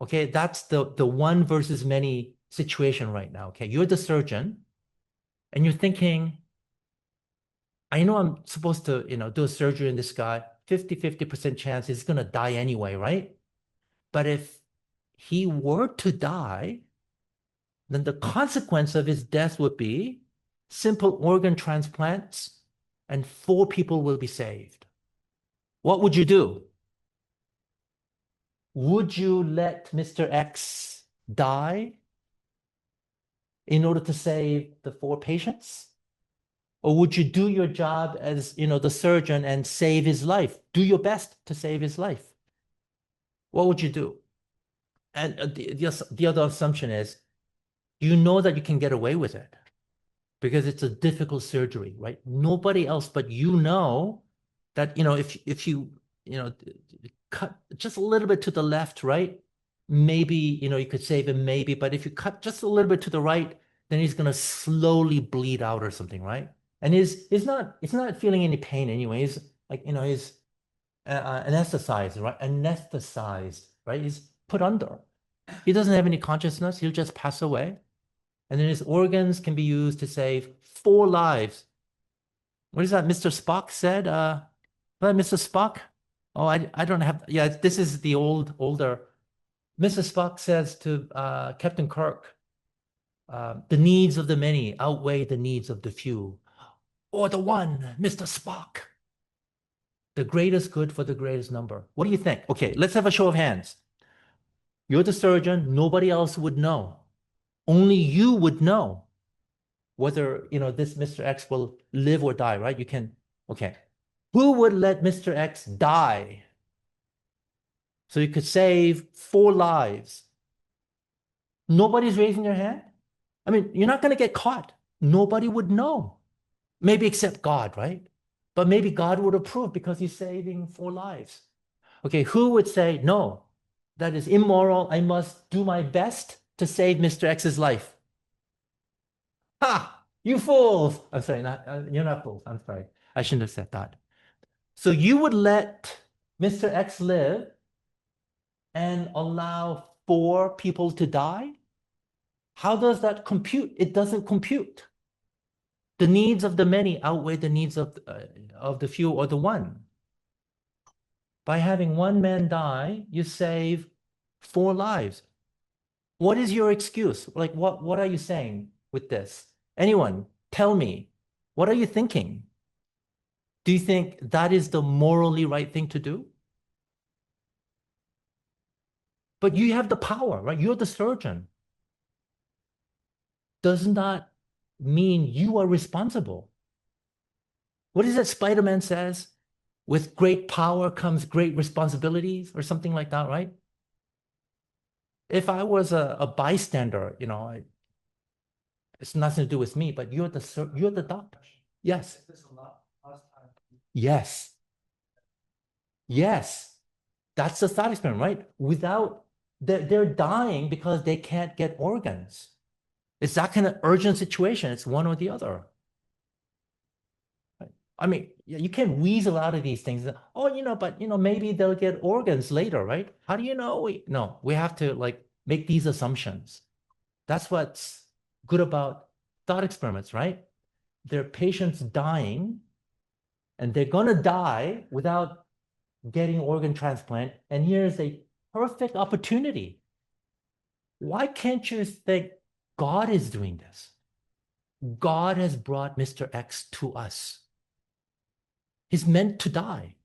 A: Okay, that's the one versus many situation right now. Okay, you're the surgeon and you're thinking, I know I'm supposed to, do a surgery in this guy, 50% chance he's going to die anyway, right? But if he were to die, then the consequence of his death would be simple organ transplants and 4 people will be saved. What would you do? Would you let Mr. X die in order to save the 4 patients? Or would you do your job as, the surgeon and save his life? Do your best to save his life. What would you do? And the other assumption is, you know that you can get away with it because it's a difficult surgery, right? Nobody else but you know that, if you, cut just a little bit to the left, right? Maybe, you could save him, maybe, but if you cut just a little bit to the right, then he's going to slowly bleed out or something, right? And he's not feeling any pain anyway. He's like, he's anesthetized, right? Anesthetized, right? He's put under. He doesn't have any consciousness. He'll just pass away. And then his organs can be used to save 4 lives. What is that Mr. Spock said? Mr. Spock? Oh, I don't have, yeah, this is the older. Mr. Spock says to Captain Kirk, the needs of the many outweigh the needs of the few. Or the one, Mr. Spock. The greatest good for the greatest number. What do you think? Okay, let's have a show of hands. You're the surgeon. Nobody else would know. Only you would know whether, this Mr. X will live or die, right? You can, okay. Who would let Mr. X die so you could save 4 lives? Nobody's raising their hand? I mean, you're not going to get caught. Nobody would know. Maybe except God, right? But maybe God would approve because he's saving 4 lives. Okay, who would say, no, that is immoral. I must do my best to save Mr. X's life. Ha! You fools! I'm sorry, you're not fools. I'm sorry. I shouldn't have said that. So you would let Mr. X live and allow 4 people to die? How does that compute? It doesn't compute. The needs of the many outweigh the needs of the few or the one. By having 1 man die, you save 4 lives. What is your excuse? Like, what are you saying with this? Anyone, tell me, what are you thinking? Do you think that is the morally right thing to do? But you have the power, right? You're the surgeon. Doesn't that mean you are responsible? What is it Spider-Man says? With great power comes great responsibilities or something like that, right? If I was a bystander, it's nothing to do with me, but you're the doctor. Yes. Yes. Yes. That's the thought experiment, right? They're dying because they can't get organs. It's that kind of urgent situation. It's one or the other. Right? I mean, you can't weasel out of these things. Oh, but maybe they'll get organs later, right? How do you know? No, we have to make these assumptions. That's what's good about thought experiments, right? There are patients dying, and they're gonna die without getting organ transplant. And here's a perfect opportunity. Why can't you think God is doing this? God has brought Mr. X to us. He's meant to die.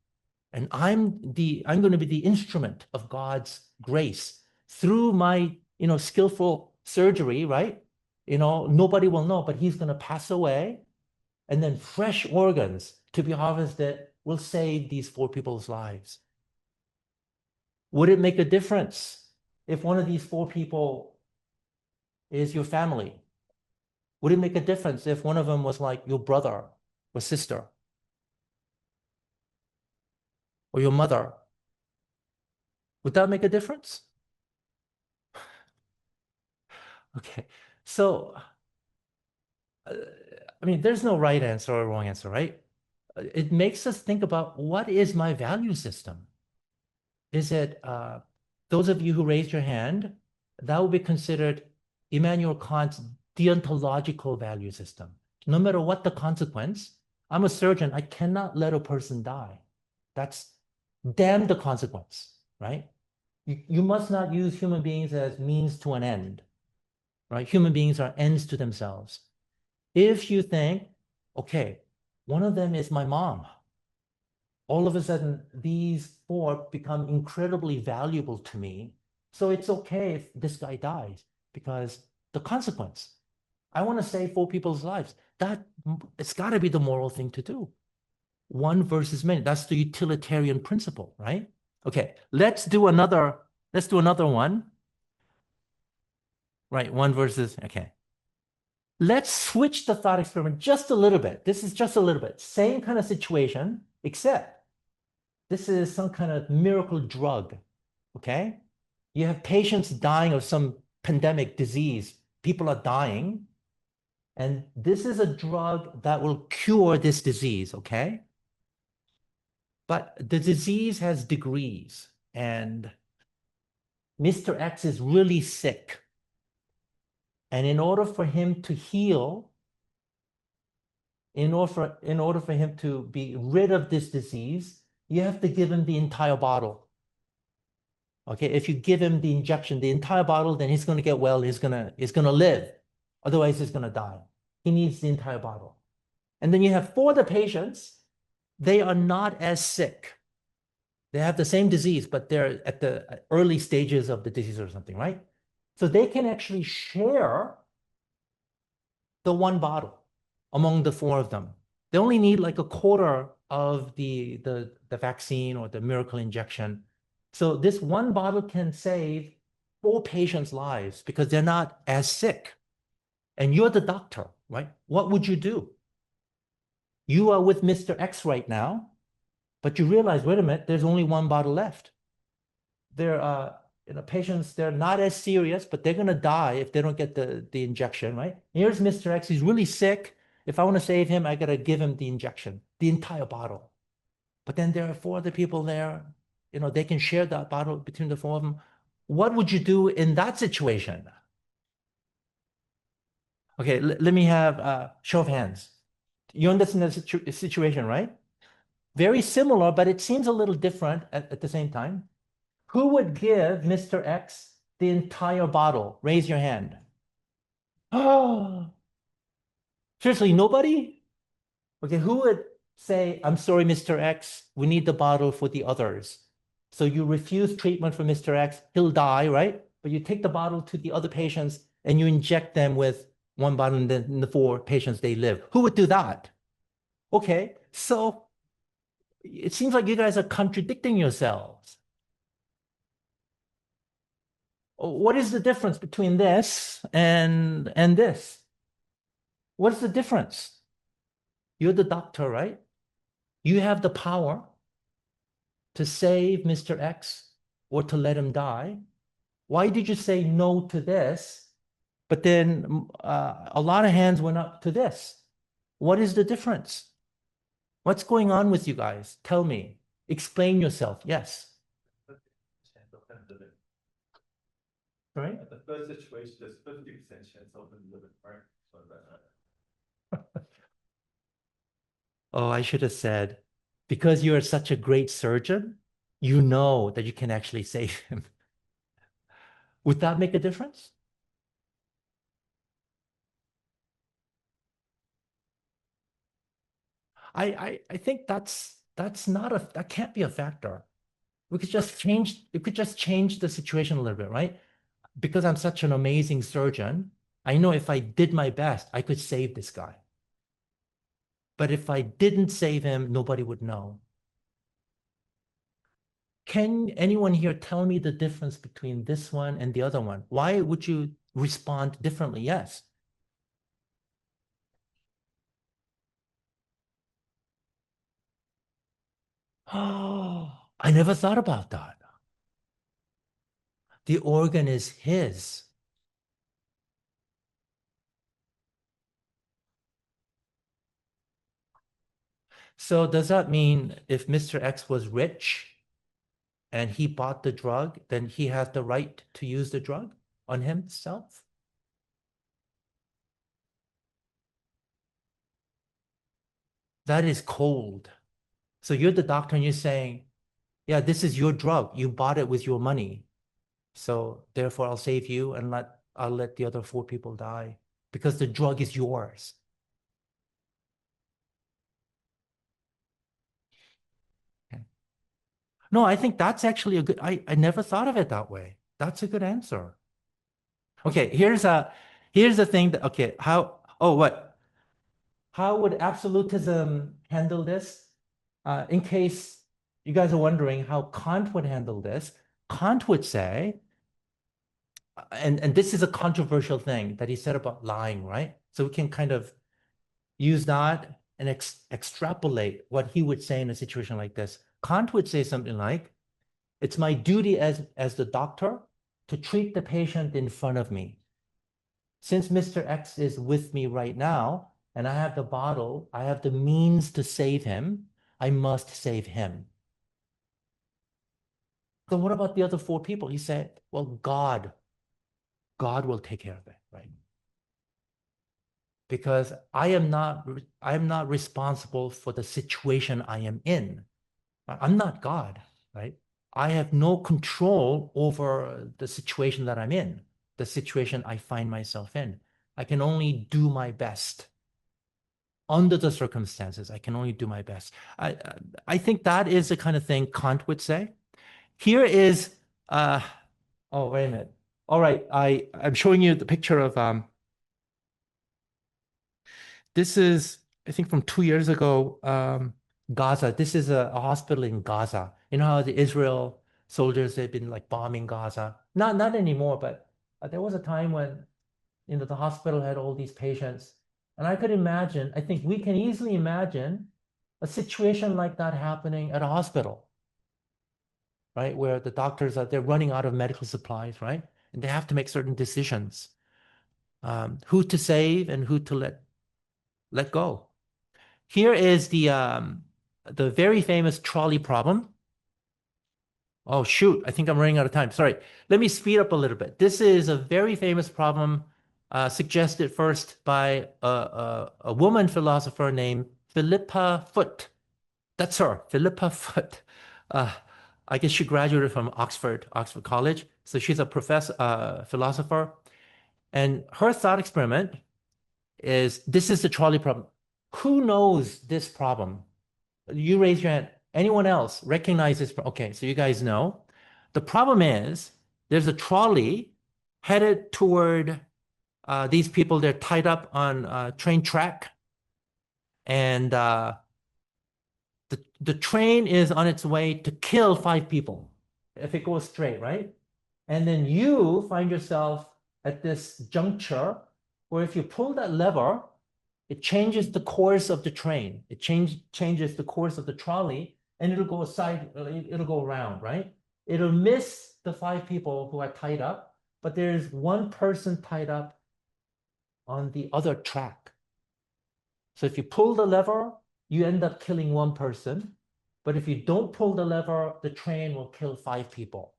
A: And I'm going to be the instrument of God's grace through my, skillful surgery, right? Nobody will know, but he's going to pass away. And then fresh organs to be harvested will save these 4 people's lives. Would it make a difference if one of these 4 people is your family? Would it make a difference if one of them was like your brother or sister or your mother? Would that make a difference? Okay. So, I mean, there's no right answer or wrong answer, right? It makes us think about what is my value system? Is it those of you who raised your hand, that would be considered Immanuel Kant's deontological value system. No matter what the consequence, I'm a surgeon, I cannot let a person die. That's damn the consequence, right? You must not use human beings as means to an end, right? Human beings are ends to themselves. If you think, okay, one of them is my mom, all of a sudden these 4 become incredibly valuable to me. So it's okay if this guy dies because the consequence, I want to save 4 people's lives. It's got to be the moral thing to do. One versus many. That's the utilitarian principle, right? Okay, let's do another one. Right, one versus, okay. Let's switch the thought experiment just a little bit. This is just a little bit. Same kind of situation, except this is some kind of miracle drug, okay? You have patients dying of some pandemic disease. People are dying. And this is a drug that will cure this disease, okay? But the disease has degrees. And Mr. X is really sick. And in order for him to heal, in order for him to be rid of this disease, you have to give him the entire bottle. Okay, if you give him the injection, the entire bottle, then he's going to get well, he's going to live. Otherwise, he's going to die. He needs the entire bottle. And then you have 4 other patients, they are not as sick. They have the same disease, but they're at the early stages of the disease or something, right? So they can actually share the one bottle among the 4 of them. They only need like a quarter of the vaccine or the miracle injection. So this one bottle can save 4 patients' lives because they're not as sick. And you're the doctor, right? What would you do? You are with Mr. X right now, but you realize, wait a minute, there's only one bottle left. There are patients, they're not as serious, but they're going to die if they don't get the injection, right? Here's Mr. X, he's really sick. If I want to save him, I got to give him the injection, the entire bottle. But then there are 4 other people there, they can share that bottle between the 4 of them. What would you do in that situation? Okay, let me have a show of hands. You understand the situation, right? Very similar, but it seems a little different at the same time. Who would give Mr. X the entire bottle? Raise your hand. Oh, seriously, nobody? Okay, who would say, I'm sorry, Mr. X, we need the bottle for the others. So you refuse treatment for Mr. X, he'll die, right? But you take the bottle to the other patients and you inject them with one bottle and then the 4 patients, they live. Who would do that? Okay, so it seems like you guys are contradicting yourselves. What is the difference between this and this? What's the difference? You're the doctor, right? You have the power to save Mr. X or to let him die. Why did you say no to this? But then a lot of hands went up to this. What is the difference? What's going on with you guys? Tell me. Explain yourself. Yes. Right?
B: At the first situation, there's 50% chance of them living, right? So
A: Oh, I should have said, because you're such a great surgeon, you know that you can actually save him. Would that make a difference? I think that's that can't be a factor. We could just change the situation a little bit, right? Because I'm such an amazing surgeon, I know if I did my best, I could save this guy. But if I didn't save him, nobody would know. Can anyone here tell me the difference between this one and the other one? Why would you respond differently? Yes. Oh, I never thought about that. The organ is his. So does that mean if Mr. X was rich and he bought the drug, then he has the right to use the drug on himself? That is cold. So you're the doctor and you're saying, yeah, this is your drug. You bought it with your money. So therefore I'll save you and I'll let the other four people die because the drug is yours. Okay. No, I think that's actually a good, I never thought of it that way. That's a good answer. Okay, here's the thing that okay, how would absolutism handle this? In case you guys are wondering how Kant would handle this, Kant would say, and this is a controversial thing that he said about lying, right? So we can kind of use that and extrapolate what he would say in a situation like this. Kant would say something like, it's my duty as the doctor to treat the patient in front of me. Since Mr. X is with me right now, and I have the bottle, I have the means to save him, I must save him. So what about the other four people? He said, well, God will take care of it, right? Because I am not responsible for the situation I am in. I'm not God, right? I have no control over the situation that I'm in, the situation I find myself in. I can only do my best. Under the circumstances, I can only do my best. I think that is the kind of thing Kant would say. Here is, oh, wait a minute. All right, I'm showing you the picture of, this is, I think from 2 years ago, Gaza. This is a hospital in Gaza. You know how the Israel soldiers have been like bombing Gaza? Not anymore, but there was a time when the hospital had all these patients. And I could imagine, I think we can easily imagine a situation like that happening at a hospital, right? Where the doctors they're running out of medical supplies, right? And they have to make certain decisions, who to save and who to let go. Here is the very famous trolley problem. Oh, shoot. I think I'm running out of time. Sorry. Let me speed up a little bit. This is a very famous problem suggested first by a woman philosopher named Philippa Foot. That's her, Philippa Foot. Uh, I guess she graduated from Oxford College. So she's a professor, philosopher. And her thought experiment is this is the trolley problem. Who knows this problem? You raise your hand. Anyone else recognize this? Okay, so you guys know. The problem is there's a trolley headed toward these people. They're tied up on train track, and the train is on its way to kill 5 people if it goes straight, right? And then you find yourself at this juncture where if you pull that lever, it changes the course of the train. It changes the course of the trolley, and it'll go around, right? It'll miss the 5 people who are tied up, but there's one person tied up on the other track. So if you pull the lever, you end up killing one person. But if you don't pull the lever, the train will kill 5 people.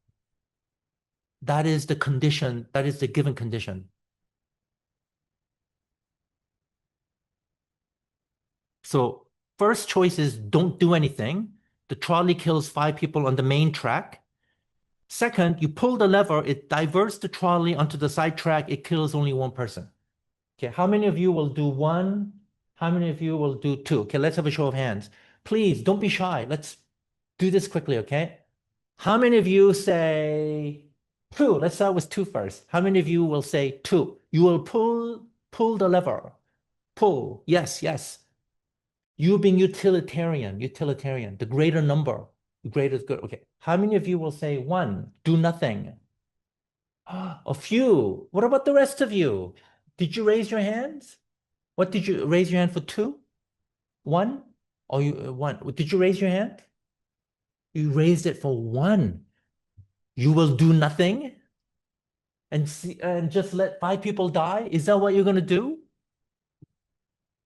A: That is the condition, that is the given condition. So first choice is don't do anything. The trolley kills 5 people on the main track. Second, you pull the lever, it diverts the trolley onto the side track, it kills only one person. Okay, how many of you will do one? How many of you will do two? Okay, let's have a show of hands. Please don't be shy. Let's do this quickly, okay? How many of you say two? Let's start with two first. How many of you will say two? You will pull the lever. Pull. Yes, yes. You being utilitarian, the greater number, the greater is good. Okay. How many of you will say one? Do nothing. A few. What about the rest of you? Did you raise your hands? What did you raise your hand for two? One? Or you one? Did you raise your hand? You raised it for one. You will do nothing and just let five people die? Is that what you're gonna do?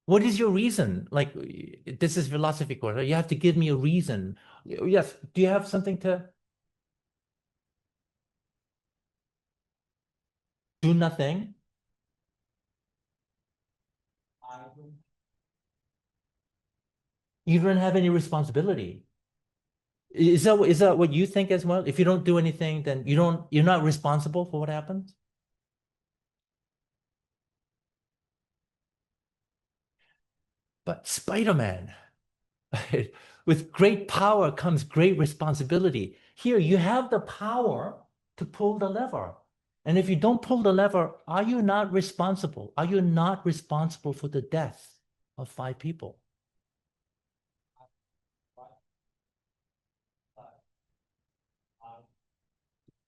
A: What is your reason? Like this is philosophy course. Right? You have to give me a reason. Yes. Do you have something to do nothing? You don't have any responsibility. Is that what you think as well? If you don't do anything, then you're not responsible for what happens? But Spider-Man, with great power comes great responsibility. Here you have the power to pull the lever. And if you don't pull the lever, are you not responsible? Are you not responsible for the death of five people?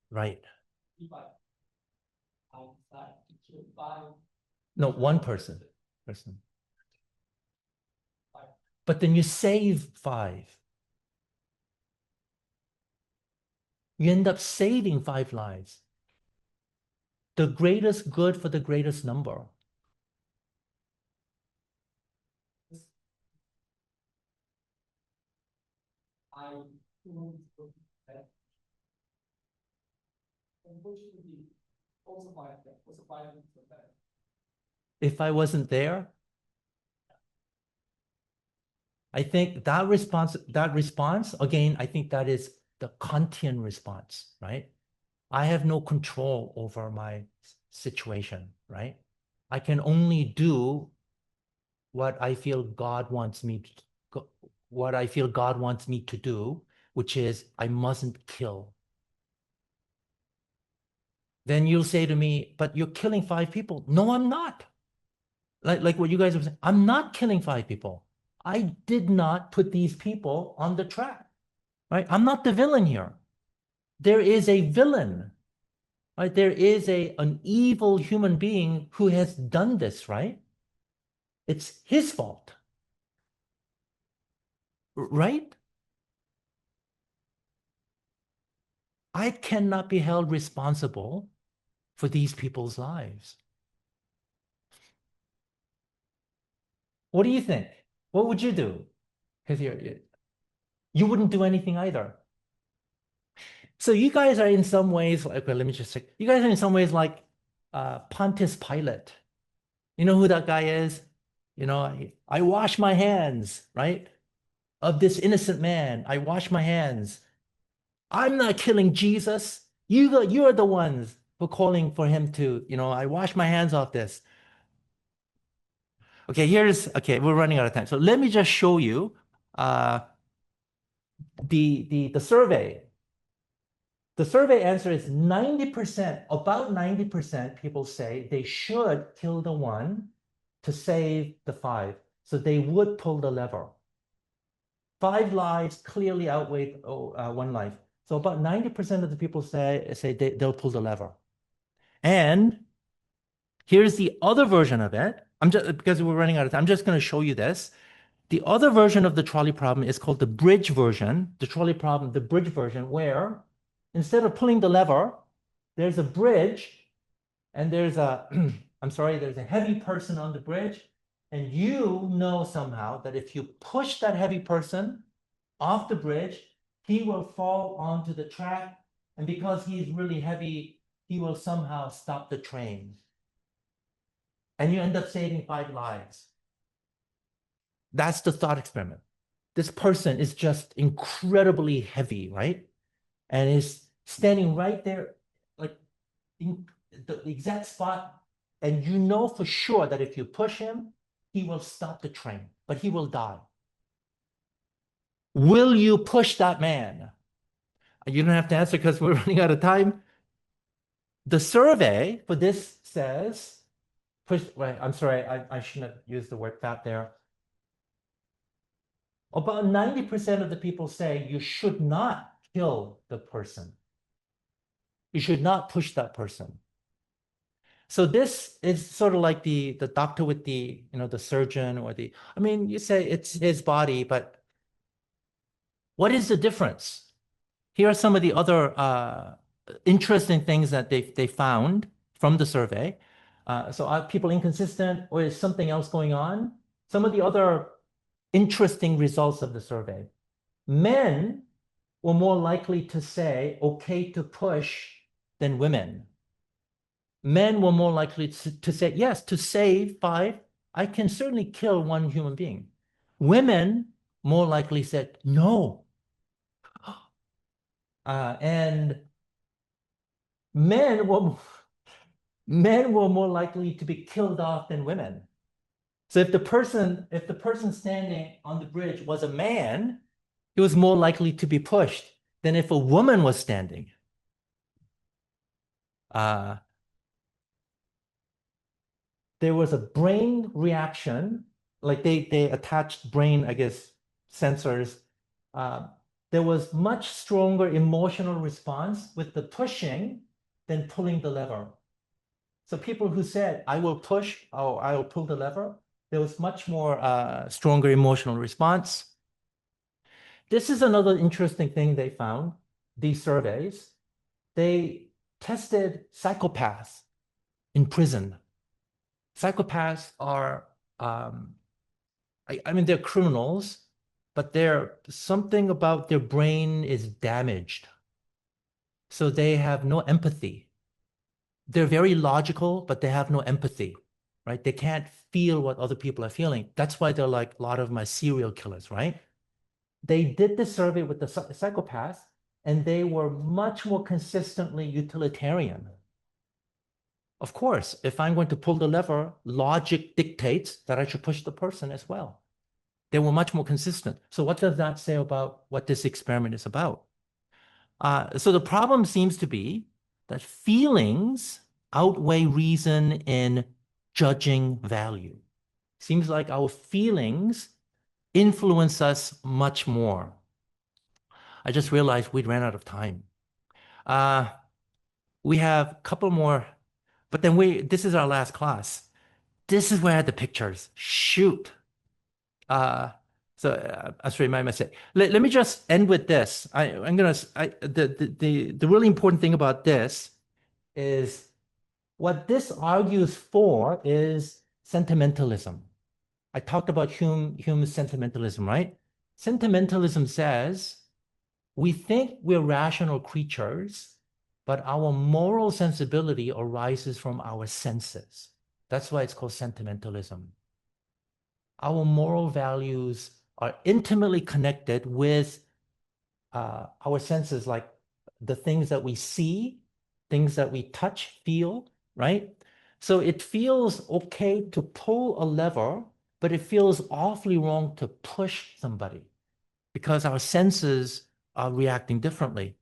A: Right. No, one person. But then you save five. You end up saving five lives. The greatest good for the greatest number. If I wasn't there, I think that response, again, I think that is the Kantian response, right? I have no control over my situation, right? I can only do what I feel God wants me to do, which is I mustn't kill. Then you'll say to me, but you're killing five people. No, I'm not. Like what you guys are saying, I'm not killing five people. I did not put these people on the track, right? I'm not the villain here. There is a villain, right? There is an evil human being who has done this, right? It's his fault, right? I cannot be held responsible for these people's lives. What do you think? What would you do? Because you wouldn't do anything either. So you guys are in some ways like, well, let me just check. You guys are in some ways like Pontius Pilate. You know who that guy is? I wash my hands, right? Of this innocent man. I wash my hands. I'm not killing Jesus. You're the ones who are calling for him to, I wash my hands off this. Okay, we're running out of time. So let me just show you uh, the survey. The survey answer is 90%, about 90% people say they should kill the one to save the five. So they would pull the lever. Five lives clearly outweigh one life. So about 90% of the people say they'll pull the lever. And here's the other version of it. I'm just because we're running out of time, I'm just going to show you this. The other version of the trolley problem is called the bridge version. The trolley problem, the bridge version, where instead of pulling the lever, there's a bridge and there's a, I'm sorry, there's a heavy person on the bridge. And you know somehow that if you push that heavy person off the bridge, he will fall onto the track. And because he's really heavy, he will somehow stop the train. And you end up saving five lives. That's the thought experiment. This person is just incredibly heavy, right? And is standing right there, like in the exact spot. And you know for sure that if you push him, he will stop the train, but he will die. Will you push that man? You don't have to answer because we're running out of time. The survey for this says, push, wait, I'm sorry, I shouldn't have used the word fat there. About 90% of the people say you should not kill the person. You should not push that person. So this is sort of like the doctor with the surgeon or I mean, you say it's his body, but what is the difference? Here are some of the other interesting things that they found from the survey. So are people inconsistent or is something else going on? Some of the other interesting results of the survey. Men were more likely to say, okay to push than women. Men were more likely to say, yes, to save five, I can certainly kill one human being. Women more likely said, no. And men were men were more likely to be killed off than women. So if the person standing on the bridge was a man, he was more likely to be pushed than if a woman was standing. Uh, there was a brain reaction, like they attached brain, I guess, sensors. Uh, there was much stronger emotional response with the pushing than pulling the lever. So people who said, I will push or I will pull the lever, there was much more stronger emotional response. This is another interesting thing they found, these surveys. They tested psychopaths in prison. Psychopaths are, I mean, they're criminals, but something about their brain is damaged. So they have no empathy. They're very logical, but they have no empathy, right? They can't feel what other people are feeling. That's why they're like a lot of my serial killers, right? They did the survey with the psychopaths, and they were much more consistently utilitarian. Of course, if I'm going to pull the lever, logic dictates that I should push the person as well. They were much more consistent. So what does that say about what this experiment is about? So the problem seems to be that feelings outweigh reason in judging value. Seems like our feelings influence us much more. I just realized we'd ran out of time. Uh, we have a couple more, but then this is our last class. This is where I had the pictures. Shoot. Uh, I should remind myself. Let me just end with this. The really important thing about this is what this argues for is sentimentalism. I talked about Hume's sentimentalism, right? Sentimentalism says we think we're rational creatures, but our moral sensibility arises from our senses. That's why it's called sentimentalism. Our moral values are intimately connected with our senses, like the things that we see, things that we touch, feel, right? So it feels okay to pull a lever, but it feels awfully wrong to push somebody because our senses are reacting differently.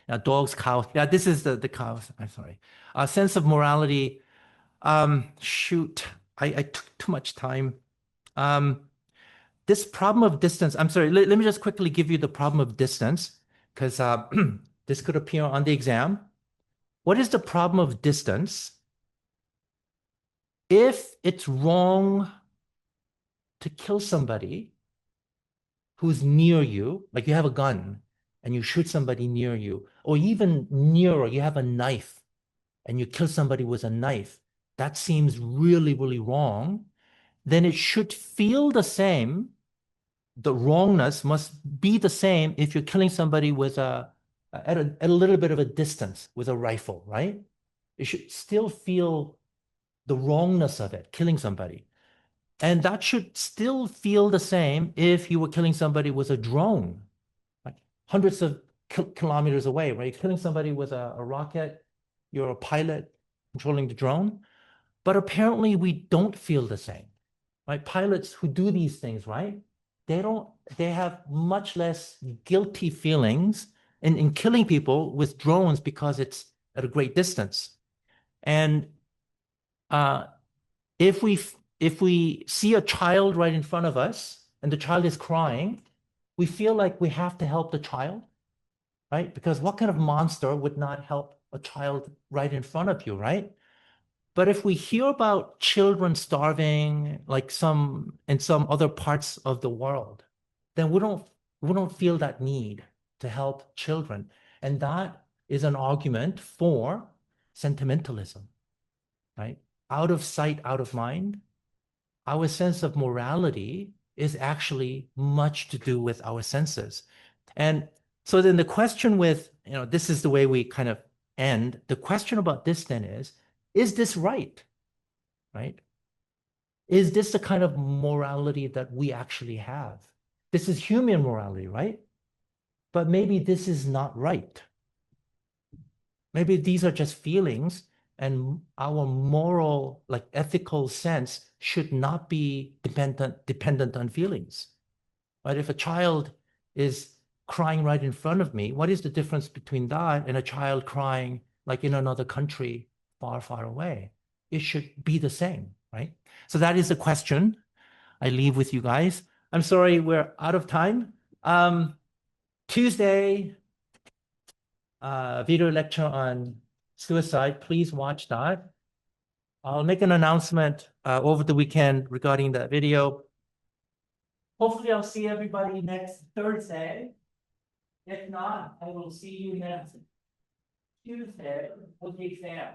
A: Now, dogs, cows. Yeah, this is the cows. I'm sorry. Our sense of morality. Shoot, I took too much time. Um, this problem of distance. I'm sorry. Let me just quickly give you the problem of distance because this could appear on the exam. What is the problem of distance? If it's wrong to kill somebody who's near you, like you have a gun and you shoot somebody near you, or even nearer, you have a knife and you kill somebody with a knife, that seems really, really wrong, then it should feel the same. The wrongness must be the same if you're killing somebody with at a little bit of a distance with a rifle, right? It should still feel the wrongness of it, killing somebody. And that should still feel the same if you were killing somebody with a drone, like hundreds of kilometers away, right? You're killing somebody with a rocket, you're a pilot controlling the drone. But apparently we don't feel the same, right? Pilots who do these things, right? they have much less guilty feelings in killing people with drones because it's at a great distance. And uh, if we see a child right in front of us and the child is crying, we feel like we have to help the child, right? Because what kind of monster would not help a child right in front of you, right? But if we hear about children starving, like in some other parts of the world, then we don't feel that need to help children. And that is an argument for sentimentalism, right? Out of sight, out of mind. Our sense of morality is actually much to do with our senses. And so then the question with, this is the way we kind of end. The question about this then is this right? Right? Is this the kind of morality that we actually have? This is human morality, right? But maybe this is not right. Maybe these are just feelings, and our moral, like ethical sense should not be dependent on feelings. Right? If a child is crying right in front of me, what is the difference between that and a child crying like in another country far, far away? It should be the same, right? So that is the question I leave with you guys. I'm sorry, we're out of time. Tuesday, video lecture on suicide. Please watch that. I'll make an announcement over the weekend regarding that video. Hopefully, I'll see everybody next Thursday. If not, I will see you next Tuesday with the exam.